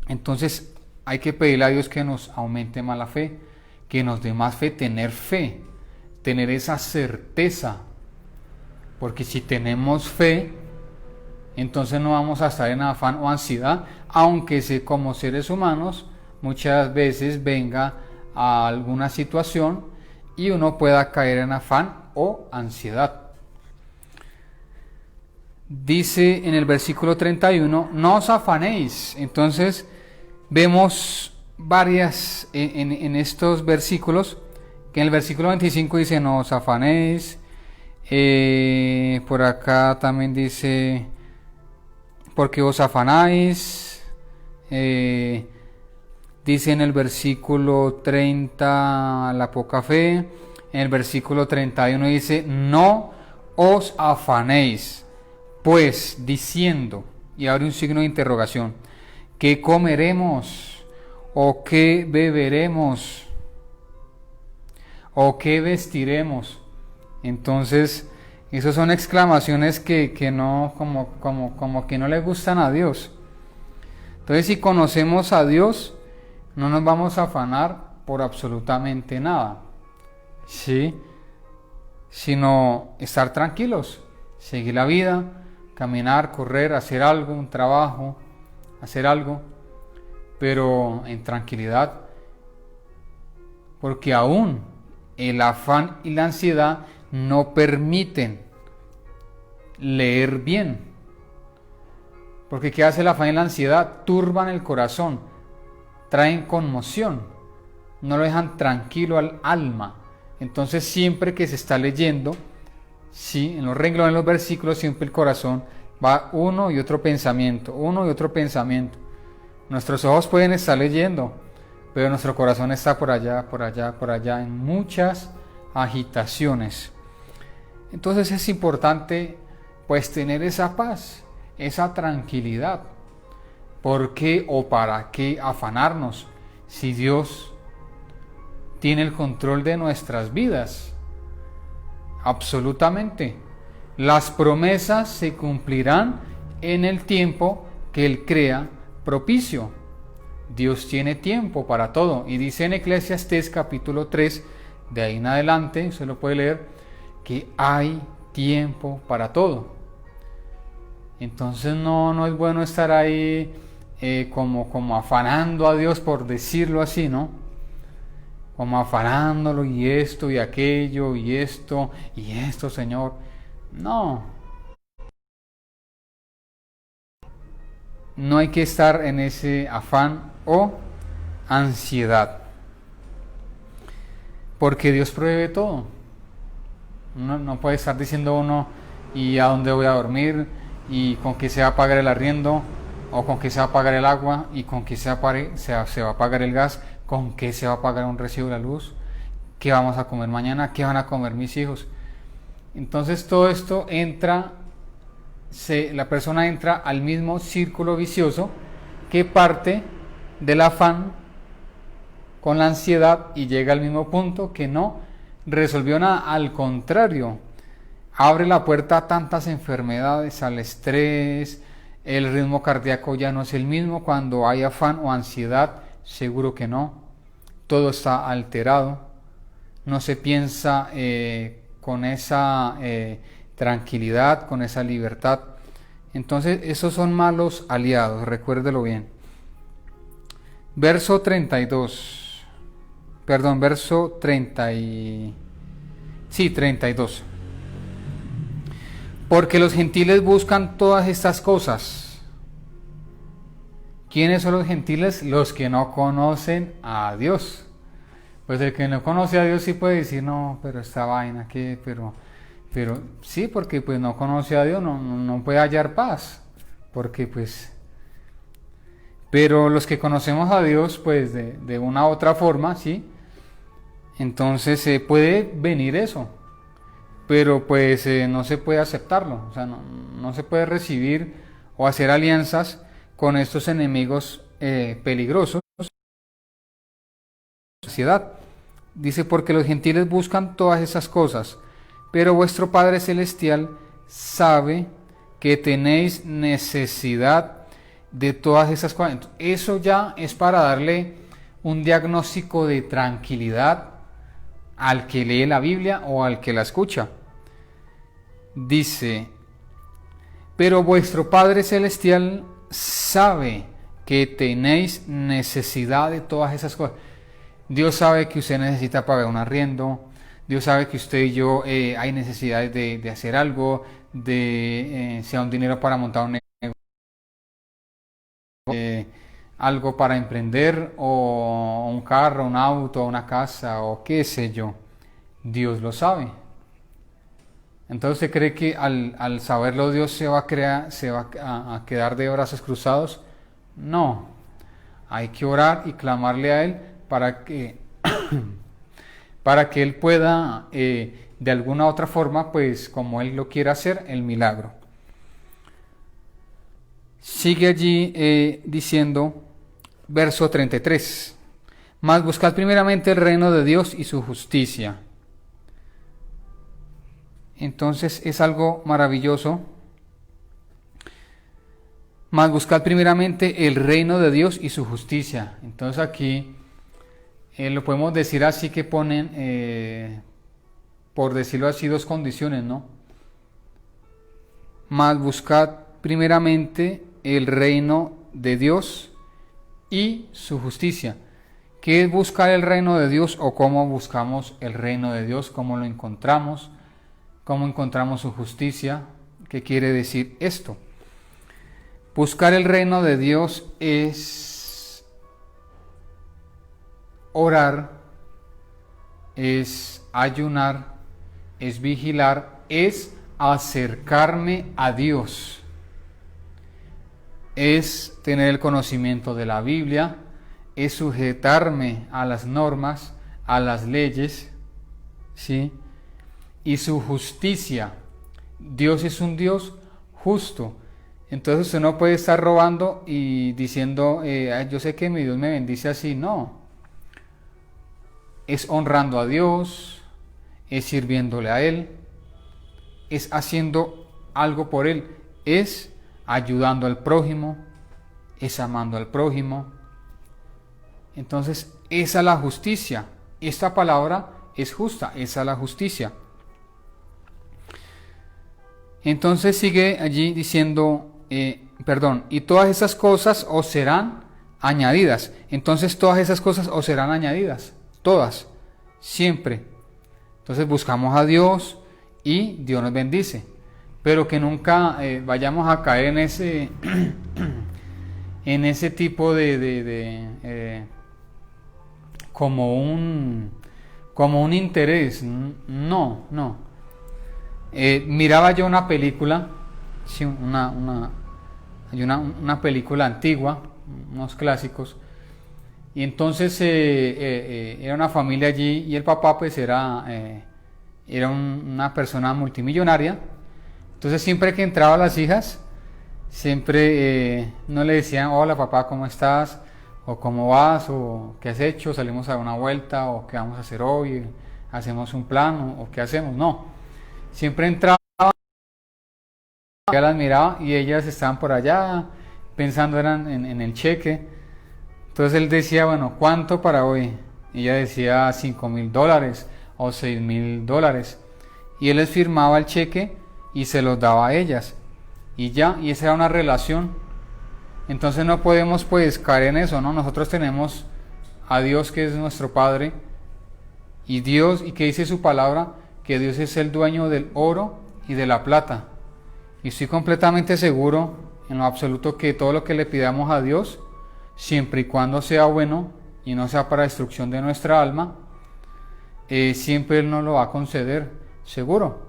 [SPEAKER 1] Entonces hay que pedirle a Dios que nos aumente más la fe, que nos dé más fe, tener esa certeza. Porque si tenemos fe, entonces no vamos a estar en afán o ansiedad, aunque como seres humanos muchas veces venga a alguna situación y uno pueda caer en afán o ansiedad. Dice en el versículo 31, no os afanéis. Entonces vemos varias en estos versículos, que en el versículo 25 dice no os afanéis, por acá también dice porque os afanáis, dice en el versículo 30 la poca fe, en el versículo 31 dice no os afanéis, pues diciendo, y abre un signo de interrogación, ¿qué comeremos? ¿O qué beberemos? ¿O qué vestiremos? Entonces, esas son exclamaciones que no, como que no le gustan a Dios. Entonces, si conocemos a Dios, no nos vamos a afanar por absolutamente nada, ¿sí? Sino estar tranquilos, seguir la vida, caminar, correr, hacer algo, un trabajo, hacer algo, pero en tranquilidad, porque aún el afán y la ansiedad no permiten leer bien. Porque ¿qué hace el afán y la ansiedad? Turban el corazón, traen conmoción, no lo dejan tranquilo al alma. Entonces siempre que se está leyendo, sí, en los renglones, en los versículos, siempre el corazón va uno y otro pensamiento, uno y otro pensamiento. Nuestros ojos pueden estar leyendo, pero nuestro corazón está por allá, por allá, por allá, en muchas agitaciones. Entonces es importante pues tener esa paz, esa tranquilidad. ¿Por qué o para qué afanarnos si Dios tiene el control de nuestras vidas? Absolutamente. Las promesas se cumplirán en el tiempo que Él crea propicio. Dios tiene tiempo para todo. Y dice en Eclesiastés capítulo 3, de ahí en adelante, se lo puede leer, que hay tiempo para todo. Entonces no es bueno estar ahí como afanando a Dios, por decirlo así, ¿no? Como afanándolo y esto y aquello y esto, Señor. No hay que estar en ese afán o ansiedad, porque Dios provee todo. No puede estar diciendo uno, ¿y a dónde voy a dormir? ¿Y con qué se va a pagar el arriendo? ¿O con qué se va a pagar el agua? ¿Y con qué se va a pagar el gas? ¿Con qué se va a pagar un recibo de la luz? ¿Qué vamos a comer mañana? ¿Qué van a comer mis hijos? Entonces todo esto la persona entra al mismo círculo vicioso que parte del afán con la ansiedad y llega al mismo punto que no resolvió nada. Al contrario, abre la puerta a tantas enfermedades, al estrés, el ritmo cardíaco ya no es el mismo cuando hay afán o ansiedad, seguro que no. Todo está alterado, no se piensa con esa tranquilidad, con esa libertad. Entonces esos son malos aliados, recuérdelo bien. Verso 32, perdón, verso 32. Porque los gentiles buscan todas estas cosas. ¿Quiénes son los gentiles? Los que no conocen a Dios. Pues el que no conoce a Dios sí puede decir, no, pero esta vaina, ¿qué? Pero sí, porque pues no conoce a Dios, no puede hallar paz. Porque pues... Pero los que conocemos a Dios, pues de una u otra forma, ¿sí? Entonces puede venir eso. Pero pues no se puede aceptarlo, o sea, no se puede recibir o hacer alianzas con estos enemigos peligrosos. Ansiedad. Dice, porque los gentiles buscan todas esas cosas, pero vuestro Padre Celestial sabe que tenéis necesidad de todas esas cosas. Eso ya es para darle un diagnóstico de tranquilidad al que lee la Biblia o al que la escucha. Dice, pero vuestro Padre Celestial sabe que tenéis necesidad de todas esas cosas. Dios sabe que usted necesita pagar un arriendo, Dios sabe que usted y yo hay necesidades de hacer algo, sea un dinero para montar un negocio, algo para emprender, o un carro, un auto, una casa, o qué sé yo. Dios lo sabe. Entonces, ¿usted cree que al saberlo Dios se va a quedar de brazos cruzados? No. Hay que orar y clamarle a Él para que, para que Él pueda, de alguna otra forma, pues como Él lo quiera hacer, el milagro. Sigue allí diciendo, verso 33, mas buscad primeramente el reino de Dios y su justicia. Entonces es algo maravilloso. Mas buscad primeramente el reino de Dios y su justicia. Entonces aquí lo podemos decir así, que ponen, por decirlo así, dos condiciones, ¿no? Mas buscad primeramente el reino de Dios y su justicia. ¿Qué es buscar el reino de Dios, o cómo buscamos el reino de Dios? ¿Cómo lo encontramos? ¿Cómo encontramos su justicia? ¿Qué quiere decir esto? Buscar el reino de Dios es orar, es ayunar, es vigilar, es acercarme a Dios, es tener el conocimiento de la Biblia, es sujetarme a las normas, a las leyes, ¿sí? Y su justicia. Dios es un Dios justo. Entonces usted no puede estar robando y diciendo, yo sé que mi Dios me bendice así. No. Es honrando a Dios, es sirviéndole a Él, es haciendo algo por Él, es ayudando al prójimo, es amando al prójimo. Entonces, esa es la justicia. Esta palabra es justa, esa es la justicia. Entonces sigue allí diciendo, y todas esas cosas os serán añadidas. Entonces todas esas cosas os serán añadidas, todas, siempre. Entonces buscamos a Dios y Dios nos bendice, pero que nunca vayamos a caer en ese en ese tipo de como un interés. No. Miraba yo una película, sí, una película antigua, unos clásicos, y entonces era una familia allí, y el papá pues era una persona multimillonaria. Entonces siempre que entraban las hijas, siempre no le decían, hola papá, ¿cómo estás? O ¿cómo vas? O ¿qué has hecho? ¿Salimos a dar una vuelta? ¿O qué vamos a hacer hoy? ¿Hacemos un plan? ¿O qué hacemos? No. Siempre entraba, ella las miraba y ellas estaban por allá pensando en el cheque. Entonces él decía, bueno, ¿cuánto para hoy? Y ella decía $5,000 o $6,000. Y él les firmaba el cheque y se los daba a ellas. Y ya, y esa era una relación. Entonces no podemos pues caer en eso, ¿no? Nosotros tenemos a Dios, que es nuestro Padre. Y Dios, ¿y qué dice su palabra? Que Dios es el dueño del oro y de la plata. Y estoy completamente seguro, en lo absoluto, que todo lo que le pidamos a Dios, siempre y cuando sea bueno y no sea para destrucción de nuestra alma, siempre Él nos lo va a conceder, seguro.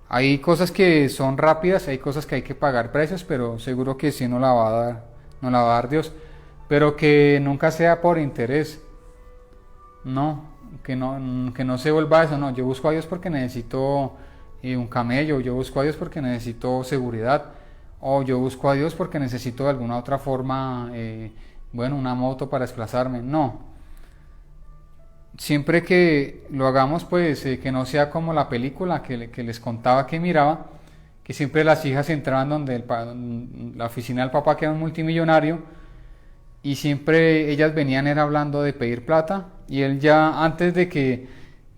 [SPEAKER 1] Hay cosas que son rápidas, hay cosas que hay que pagar precios, pero seguro que sí nos la va a dar Dios. Pero que nunca sea por interés, no. Que no se vuelva eso, no, yo busco a Dios porque necesito un camello, yo busco a Dios porque necesito seguridad, o yo busco a Dios porque necesito de alguna otra forma, una moto para desplazarme. No, siempre que lo hagamos, pues que no sea como la película que les contaba que miraba, que siempre las hijas entraban donde la oficina del papá, que era un multimillonario, y siempre ellas venían era hablando de pedir plata, y él ya, antes de que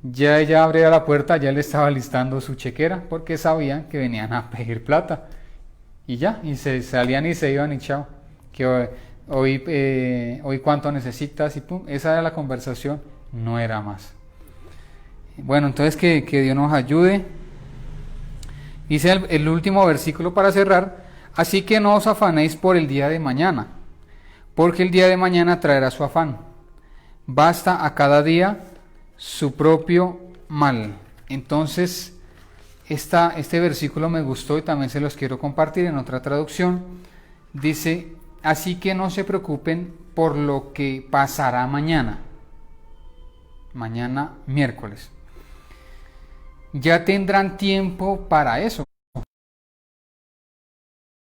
[SPEAKER 1] ya ella abriera la puerta, ya le estaba listando su chequera, porque sabían que venían a pedir plata. Y ya, y se salían y se iban y chao. Que hoy cuánto necesitas, y pum, esa era la conversación, no era más. Bueno, entonces que Dios nos ayude. Dice el último versículo para cerrar: así que no os afanéis por el día de mañana, porque el día de mañana traerá su afán. Basta a cada día su propio mal. Entonces, este versículo me gustó y también se los quiero compartir en otra traducción. Dice: así que no se preocupen por lo que pasará mañana miércoles. Ya tendrán tiempo para eso.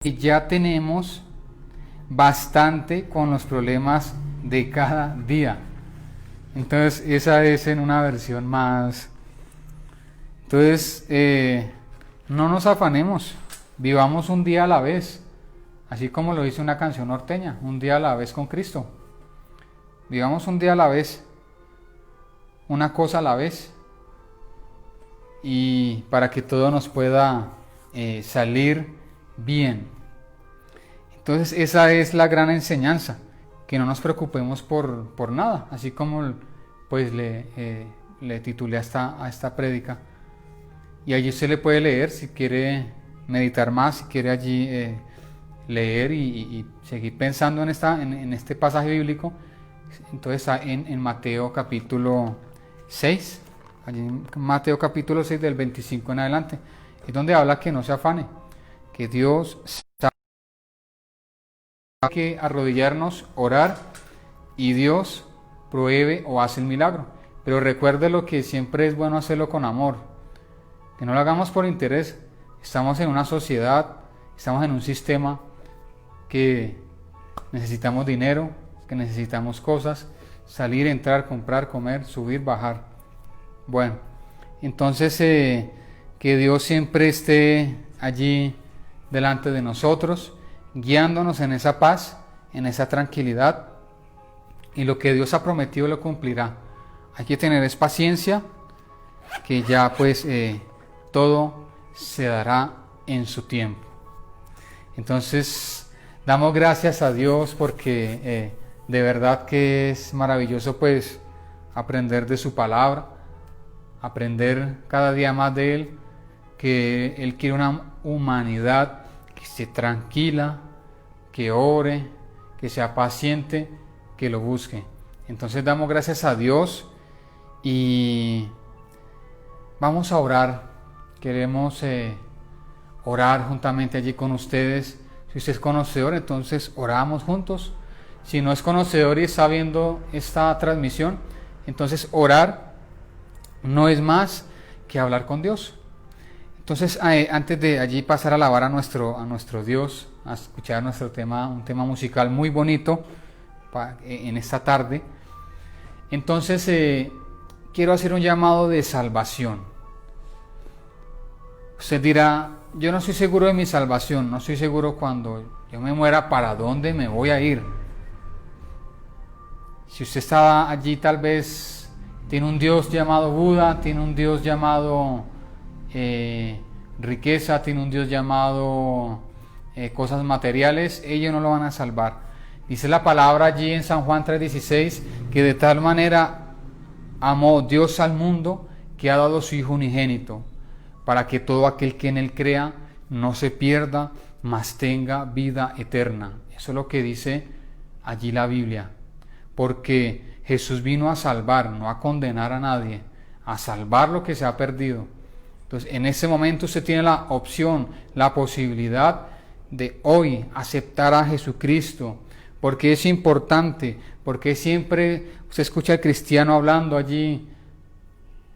[SPEAKER 1] Y ya tenemos bastante con los problemas de cada día. Entonces, esa es en una versión más. Entonces, no nos afanemos, vivamos un día a la vez, así como lo dice una canción norteña, un día a la vez con Cristo. Vivamos un día a la vez, una cosa a la vez, y para que todo nos pueda salir bien. Entonces, esa es la gran enseñanza, que no nos preocupemos por nada, así como pues le titulé a esta prédica. Y allí se le puede leer si quiere meditar más, si quiere allí leer y seguir pensando en este pasaje bíblico. Entonces está en Mateo capítulo 6, allí en Mateo capítulo 6 del 25 en adelante, es donde habla que no se afane, que Dios sabe que arrodillarnos, orar, y Dios provee o hace el milagro. Pero recuerde lo que siempre es bueno hacerlo con amor, que no lo hagamos por interés. Estamos en una sociedad, estamos en un sistema que necesitamos dinero, que necesitamos cosas, salir, entrar, comprar, comer, subir, bajar. Bueno, entonces que Dios siempre esté allí delante de nosotros, guiándonos en esa paz, en esa tranquilidad, y lo que Dios ha prometido lo cumplirá. Hay que tener paciencia, que ya pues todo se dará en su tiempo. Entonces damos gracias a Dios porque de verdad que es maravilloso pues aprender de su palabra, aprender cada día más de Él, que Él quiere una humanidad que esté tranquila, que ore, que sea paciente, que lo busque. Entonces damos gracias a Dios y vamos a orar. Queremos orar juntamente allí con ustedes. Si usted es conocedor, entonces oramos juntos. Si no es conocedor y está viendo esta transmisión, entonces orar no es más que hablar con Dios. Entonces, antes de allí pasar a alabar a nuestro Dios, a escuchar nuestro tema, un tema musical muy bonito en esta tarde, entonces quiero hacer un llamado de salvación. Usted dirá: yo no estoy seguro de mi salvación, no estoy seguro cuando yo me muera para dónde me voy a ir. Si usted está allí, tal vez tiene un Dios llamado Buda, tiene un Dios llamado riqueza, tiene un Dios llamado cosas materiales, ellos no lo van a salvar. Dice la palabra allí en San Juan 3:16 que de tal manera amó Dios al mundo que ha dado a su Hijo unigénito, para que todo aquel que en Él crea no se pierda, mas tenga vida eterna. Eso es lo que dice allí la Biblia, porque Jesús vino a salvar, no a condenar a nadie, a salvar lo que se ha perdido. Entonces, en ese momento usted tiene la opción, la posibilidad de hoy aceptar a Jesucristo, porque es importante, porque siempre usted escucha al cristiano hablando allí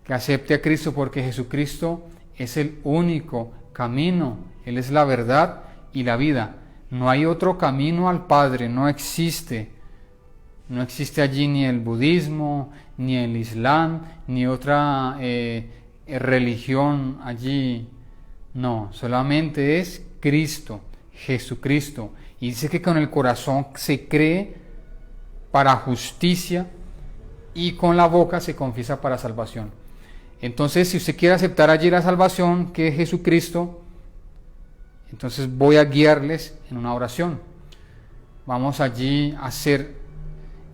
[SPEAKER 1] que acepte a Cristo, porque Jesucristo es el único camino, Él es la verdad y la vida. No hay otro camino al Padre, no existe. No existe allí ni el budismo, ni el islam, ni otra religión allí. No, solamente es Cristo, Jesucristo. Y dice que con el corazón se cree para justicia y con la boca se confiesa para salvación. Entonces, si usted quiere aceptar allí la salvación, que es Jesucristo, entonces voy a guiarles en una oración. Vamos allí a hacer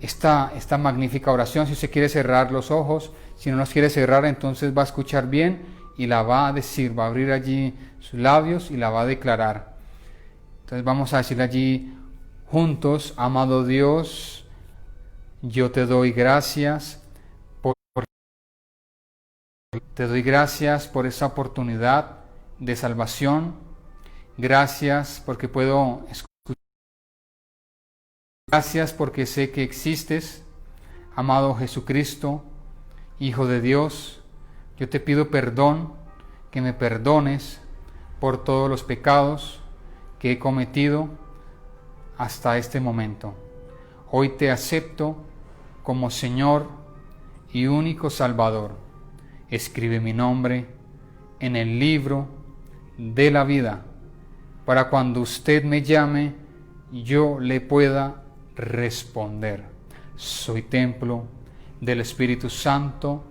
[SPEAKER 1] esta magnífica oración. Si usted quiere cerrar los ojos, si no los quiere cerrar, entonces va a escuchar bien y la va a decir, va a abrir allí sus labios y la va a declarar. Entonces vamos a decir allí juntos: amado Dios, yo te doy gracias por esta oportunidad de salvación. Gracias porque puedo escuchar. Gracias porque sé que existes, amado Jesucristo, Hijo de Dios. Yo te pido perdón, que me perdones por todos los pecados que he cometido hasta este momento. Hoy te acepto como Señor y único Salvador. Escribe mi nombre en el libro de la vida, para cuando usted me llame, yo le pueda responder. Soy templo del Espíritu Santo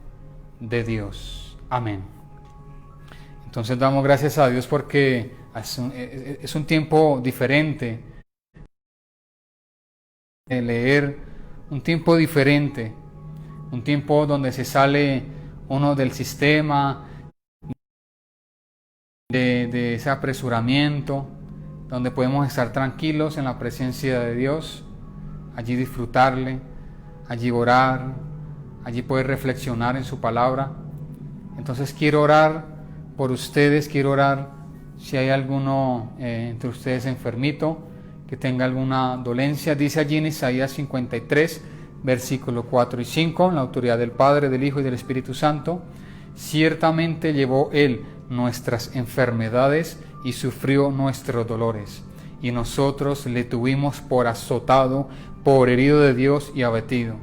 [SPEAKER 1] de Dios. Amén. Entonces damos gracias a Dios porque es un tiempo diferente de leer, un tiempo diferente, un tiempo donde se sale uno del sistema, de ese apresuramiento, donde podemos estar tranquilos en la presencia de Dios, allí disfrutarle, allí orar, allí poder reflexionar en su palabra. Entonces quiero orar por ustedes, quiero orar si hay alguno entre ustedes enfermito, que tenga alguna dolencia. Dice allí en Isaías 53, versículo 4 y 5, en la autoridad del Padre, del Hijo y del Espíritu Santo: ciertamente llevó Él nuestras enfermedades y sufrió nuestros dolores, y nosotros le tuvimos por azotado, por herido de Dios y abatido.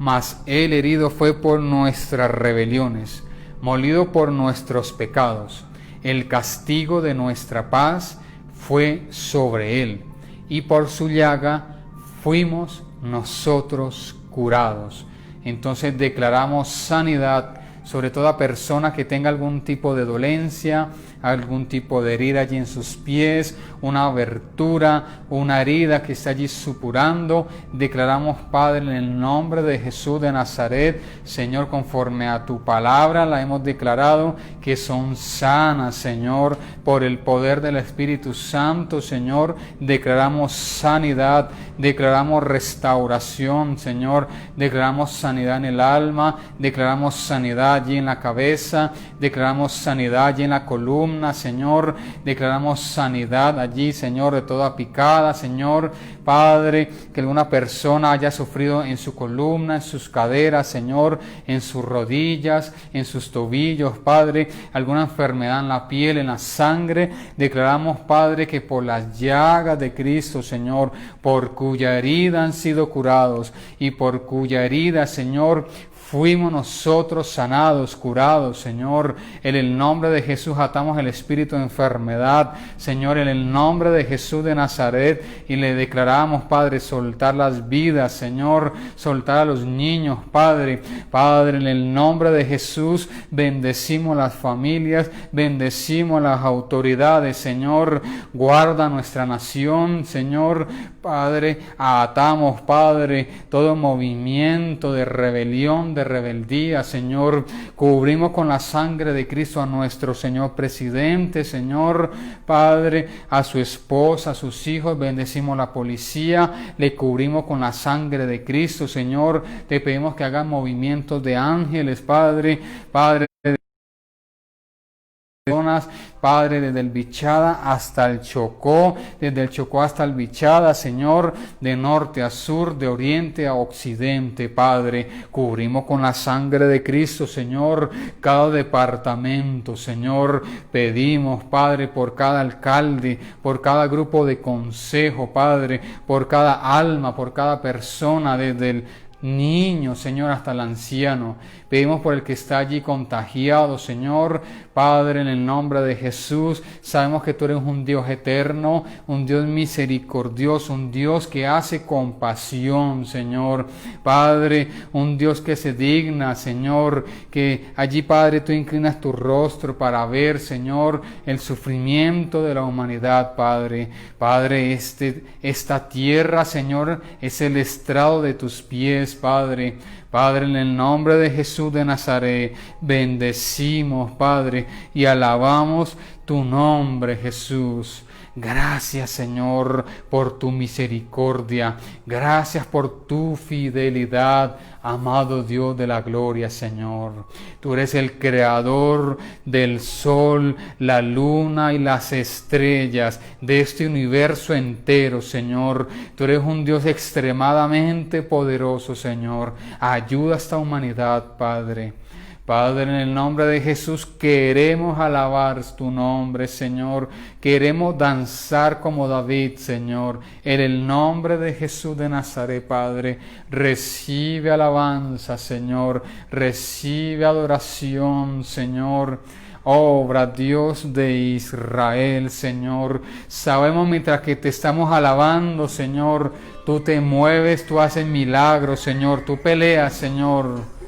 [SPEAKER 1] Mas Él herido fue por nuestras rebeliones, molido por nuestros pecados. El castigo de nuestra paz fue sobre Él, y por su llaga fuimos nosotros curados. Entonces declaramos sanidad sobre toda persona que tenga algún tipo de dolencia, algún tipo de herida allí en sus pies, una abertura, una herida que está allí supurando. Declaramos, Padre, en el nombre de Jesús de Nazaret, Señor, conforme a tu palabra la hemos declarado, que son sanas, Señor, por el poder del Espíritu Santo, Señor. Declaramos sanidad, declaramos restauración, Señor, declaramos sanidad en el alma, declaramos sanidad allí en la cabeza, declaramos sanidad allí en la columna, Señor, declaramos sanidad allí, Señor, de toda picada, Señor, Padre, que alguna persona haya sufrido en su columna, en sus caderas, Señor, en sus rodillas, en sus tobillos, Padre, alguna enfermedad en la piel, en la sangre. Declaramos, Padre, que por las llagas de Cristo, Señor, por cuya herida han sido curados y por cuya herida, Señor, fuimos nosotros sanados, curados, Señor. En el nombre de Jesús atamos el espíritu de enfermedad, Señor, en el nombre de Jesús de Nazaret, y le declaramos, Padre, soltar las vidas, Señor, soltar a los niños, Padre. Padre, en el nombre de Jesús bendecimos las familias, bendecimos las autoridades, Señor. Guarda nuestra nación, Señor, Padre. Atamos, Padre, todo movimiento de rebelión, de rebeldía, Señor. Cubrimos con la sangre de Cristo a nuestro Señor presidente, Señor, Padre, a su esposa, a sus hijos. Bendecimos la policía, le cubrimos con la sangre de Cristo, Señor. Te pedimos que hagan movimientos de ángeles, Padre, Padre, Padre, desde el Bichada hasta el Chocó, desde el Chocó hasta el Bichada, Señor, de norte a sur, de oriente a occidente, Padre. Cubrimos con la sangre de Cristo, Señor, cada departamento, Señor. Pedimos, Padre, por cada alcalde, por cada grupo de consejo, Padre, por cada alma, por cada persona, desde el niño, Señor, hasta el anciano. Pedimos por el que está allí contagiado, Señor. Padre, en el nombre de Jesús, sabemos que tú eres un Dios eterno, un Dios misericordioso, un Dios que hace compasión, Señor. Padre, un Dios que se digna, Señor, que allí, Padre, tú inclinas tu rostro para ver, Señor, el sufrimiento de la humanidad, Padre. Padre, esta tierra, Señor, es el estrado de tus pies, Padre. Padre, en el nombre de Jesús de Nazaret, bendecimos, Padre, y alabamos tu nombre, Jesús. Gracias, Señor, por tu misericordia. Gracias por tu fidelidad, amado Dios de la gloria, Señor. Tú eres el creador del sol, la luna y las estrellas, de este universo entero, Señor. Tú eres un Dios extremadamente poderoso, Señor. Ayuda a esta humanidad, Padre. Padre, en el nombre de Jesús queremos alabar tu nombre, Señor. Queremos danzar como David, Señor. En el nombre de Jesús de Nazaret, Padre, recibe alabanza, Señor. Recibe adoración, Señor. Obra, Dios de Israel, Señor. Sabemos mientras que te estamos alabando, Señor, tú te mueves, tú haces milagros, Señor. Tú peleas, Señor.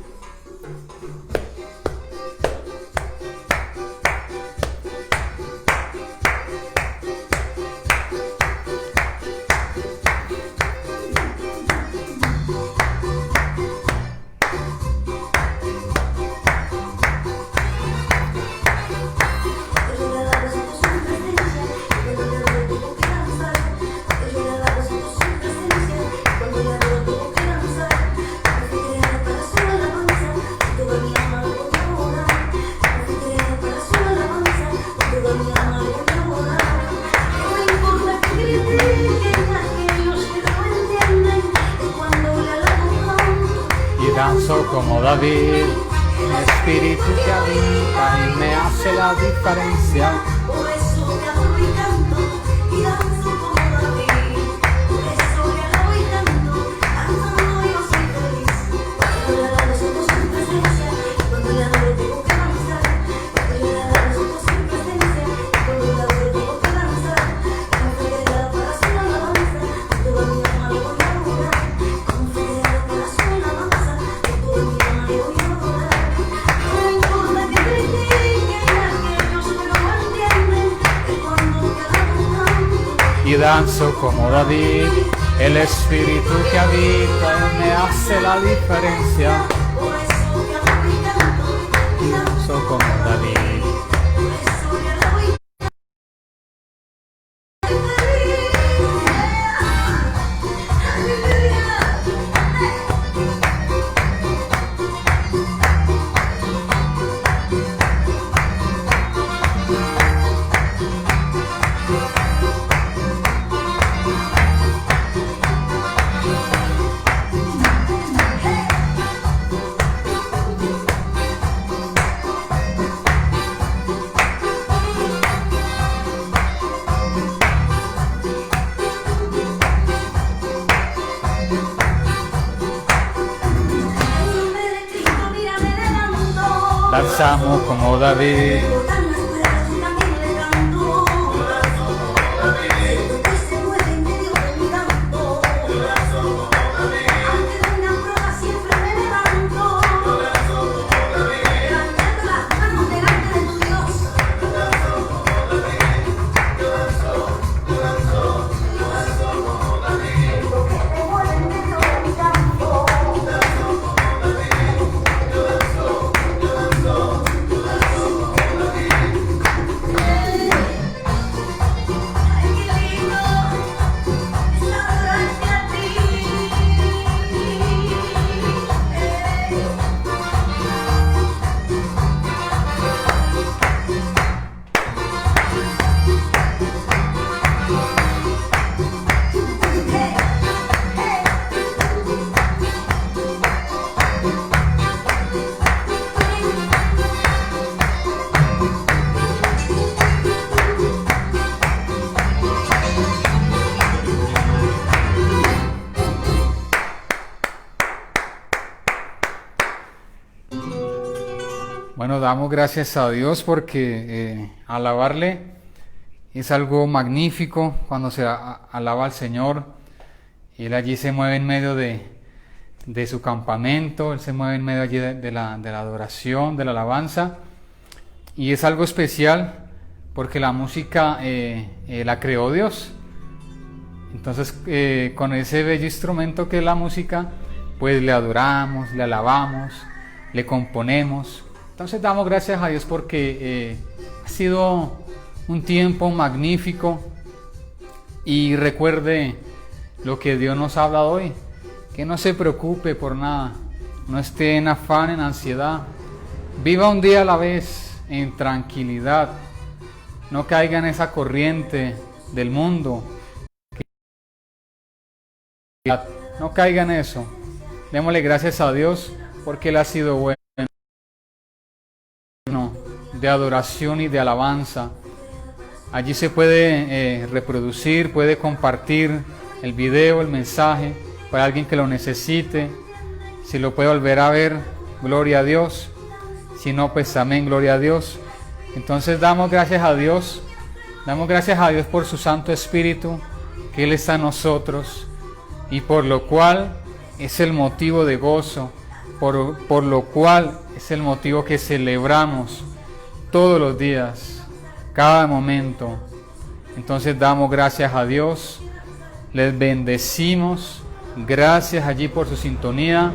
[SPEAKER 1] Danzo como David, el espíritu que habita y me hace la diferencia.
[SPEAKER 2] Por eso te adoro y canto, y danzo como David. Por eso te alabo y canto, cantando yo soy feliz. Cuando le alabo siento su presencia, cuando le adoro tengo que danzar. Cuando le alabo siento su presencia, cuando le adoro tengo que danzar. Confederado para su alabanza, toda mi alma le voy a adorar. Confederado para su alabanza, toda mi alma le voy a adorar. No importa que critiquen aquellos que no entienden, que cuando te alabo canto.
[SPEAKER 1] Y danzo como David, el espíritu que habita y me hace la diferencia.
[SPEAKER 2] Por eso te alabo y canto, y danzo
[SPEAKER 1] Danzo como David.
[SPEAKER 2] por eso te alabo y en nombre de Cristo, mira, me levanto.
[SPEAKER 1] Danzamos como David.
[SPEAKER 2] Botan las cuerdas, yo también le canto. Que se mueve en medio de mi canto. Aunque vengan pruebas, siempre me levanto. Levantando las manos delante de tu Dios. Porque se mueve en medio de mi canto.
[SPEAKER 1] Bueno, damos gracias a Dios porque alabarle es algo magnífico cuando se alaba al Señor. Él allí se mueve en medio de su campamento, Él se mueve en medio allí de la adoración, de la alabanza. Y es algo especial porque la música la creó Dios. Entonces con ese bello instrumento que es la música, pues le adoramos, le alabamos, le componemos. Entonces damos gracias a Dios porque ha sido un tiempo magnífico. Y recuerde lo que Dios nos ha hablado hoy, que no se preocupe por nada, no esté en afán, en ansiedad, viva un día a la vez en tranquilidad, no caiga en esa corriente del mundo, no caiga en eso. Démosle gracias a Dios porque Él ha sido bueno, de adoración y de alabanza. Allí se puede reproducir, puede compartir el video, el mensaje para alguien que lo necesite. Si lo puede volver a ver, gloria a Dios. Si no, pues amén, gloria a Dios. Entonces damos gracias a Dios por su Santo Espíritu, que Él está en nosotros y por lo cual es el motivo de gozo, por lo cual es el motivo que celebramos todos los días, cada momento. Entonces damos gracias a Dios, les bendecimos, gracias allí por su sintonía.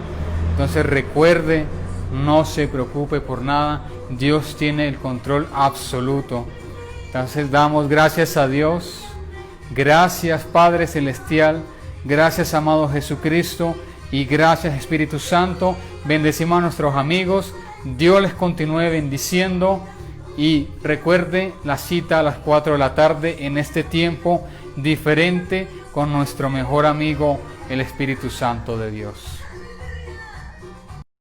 [SPEAKER 1] Entonces recuerde, no se preocupe por nada, Dios tiene el control absoluto. Entonces damos gracias a Dios, gracias Padre Celestial, gracias amado Jesucristo y gracias Espíritu Santo. Bendecimos a nuestros amigos, Dios les continúe bendiciendo. Y recuerde la cita a las 4 de la tarde en este tiempo diferente con nuestro mejor amigo, el Espíritu Santo de Dios.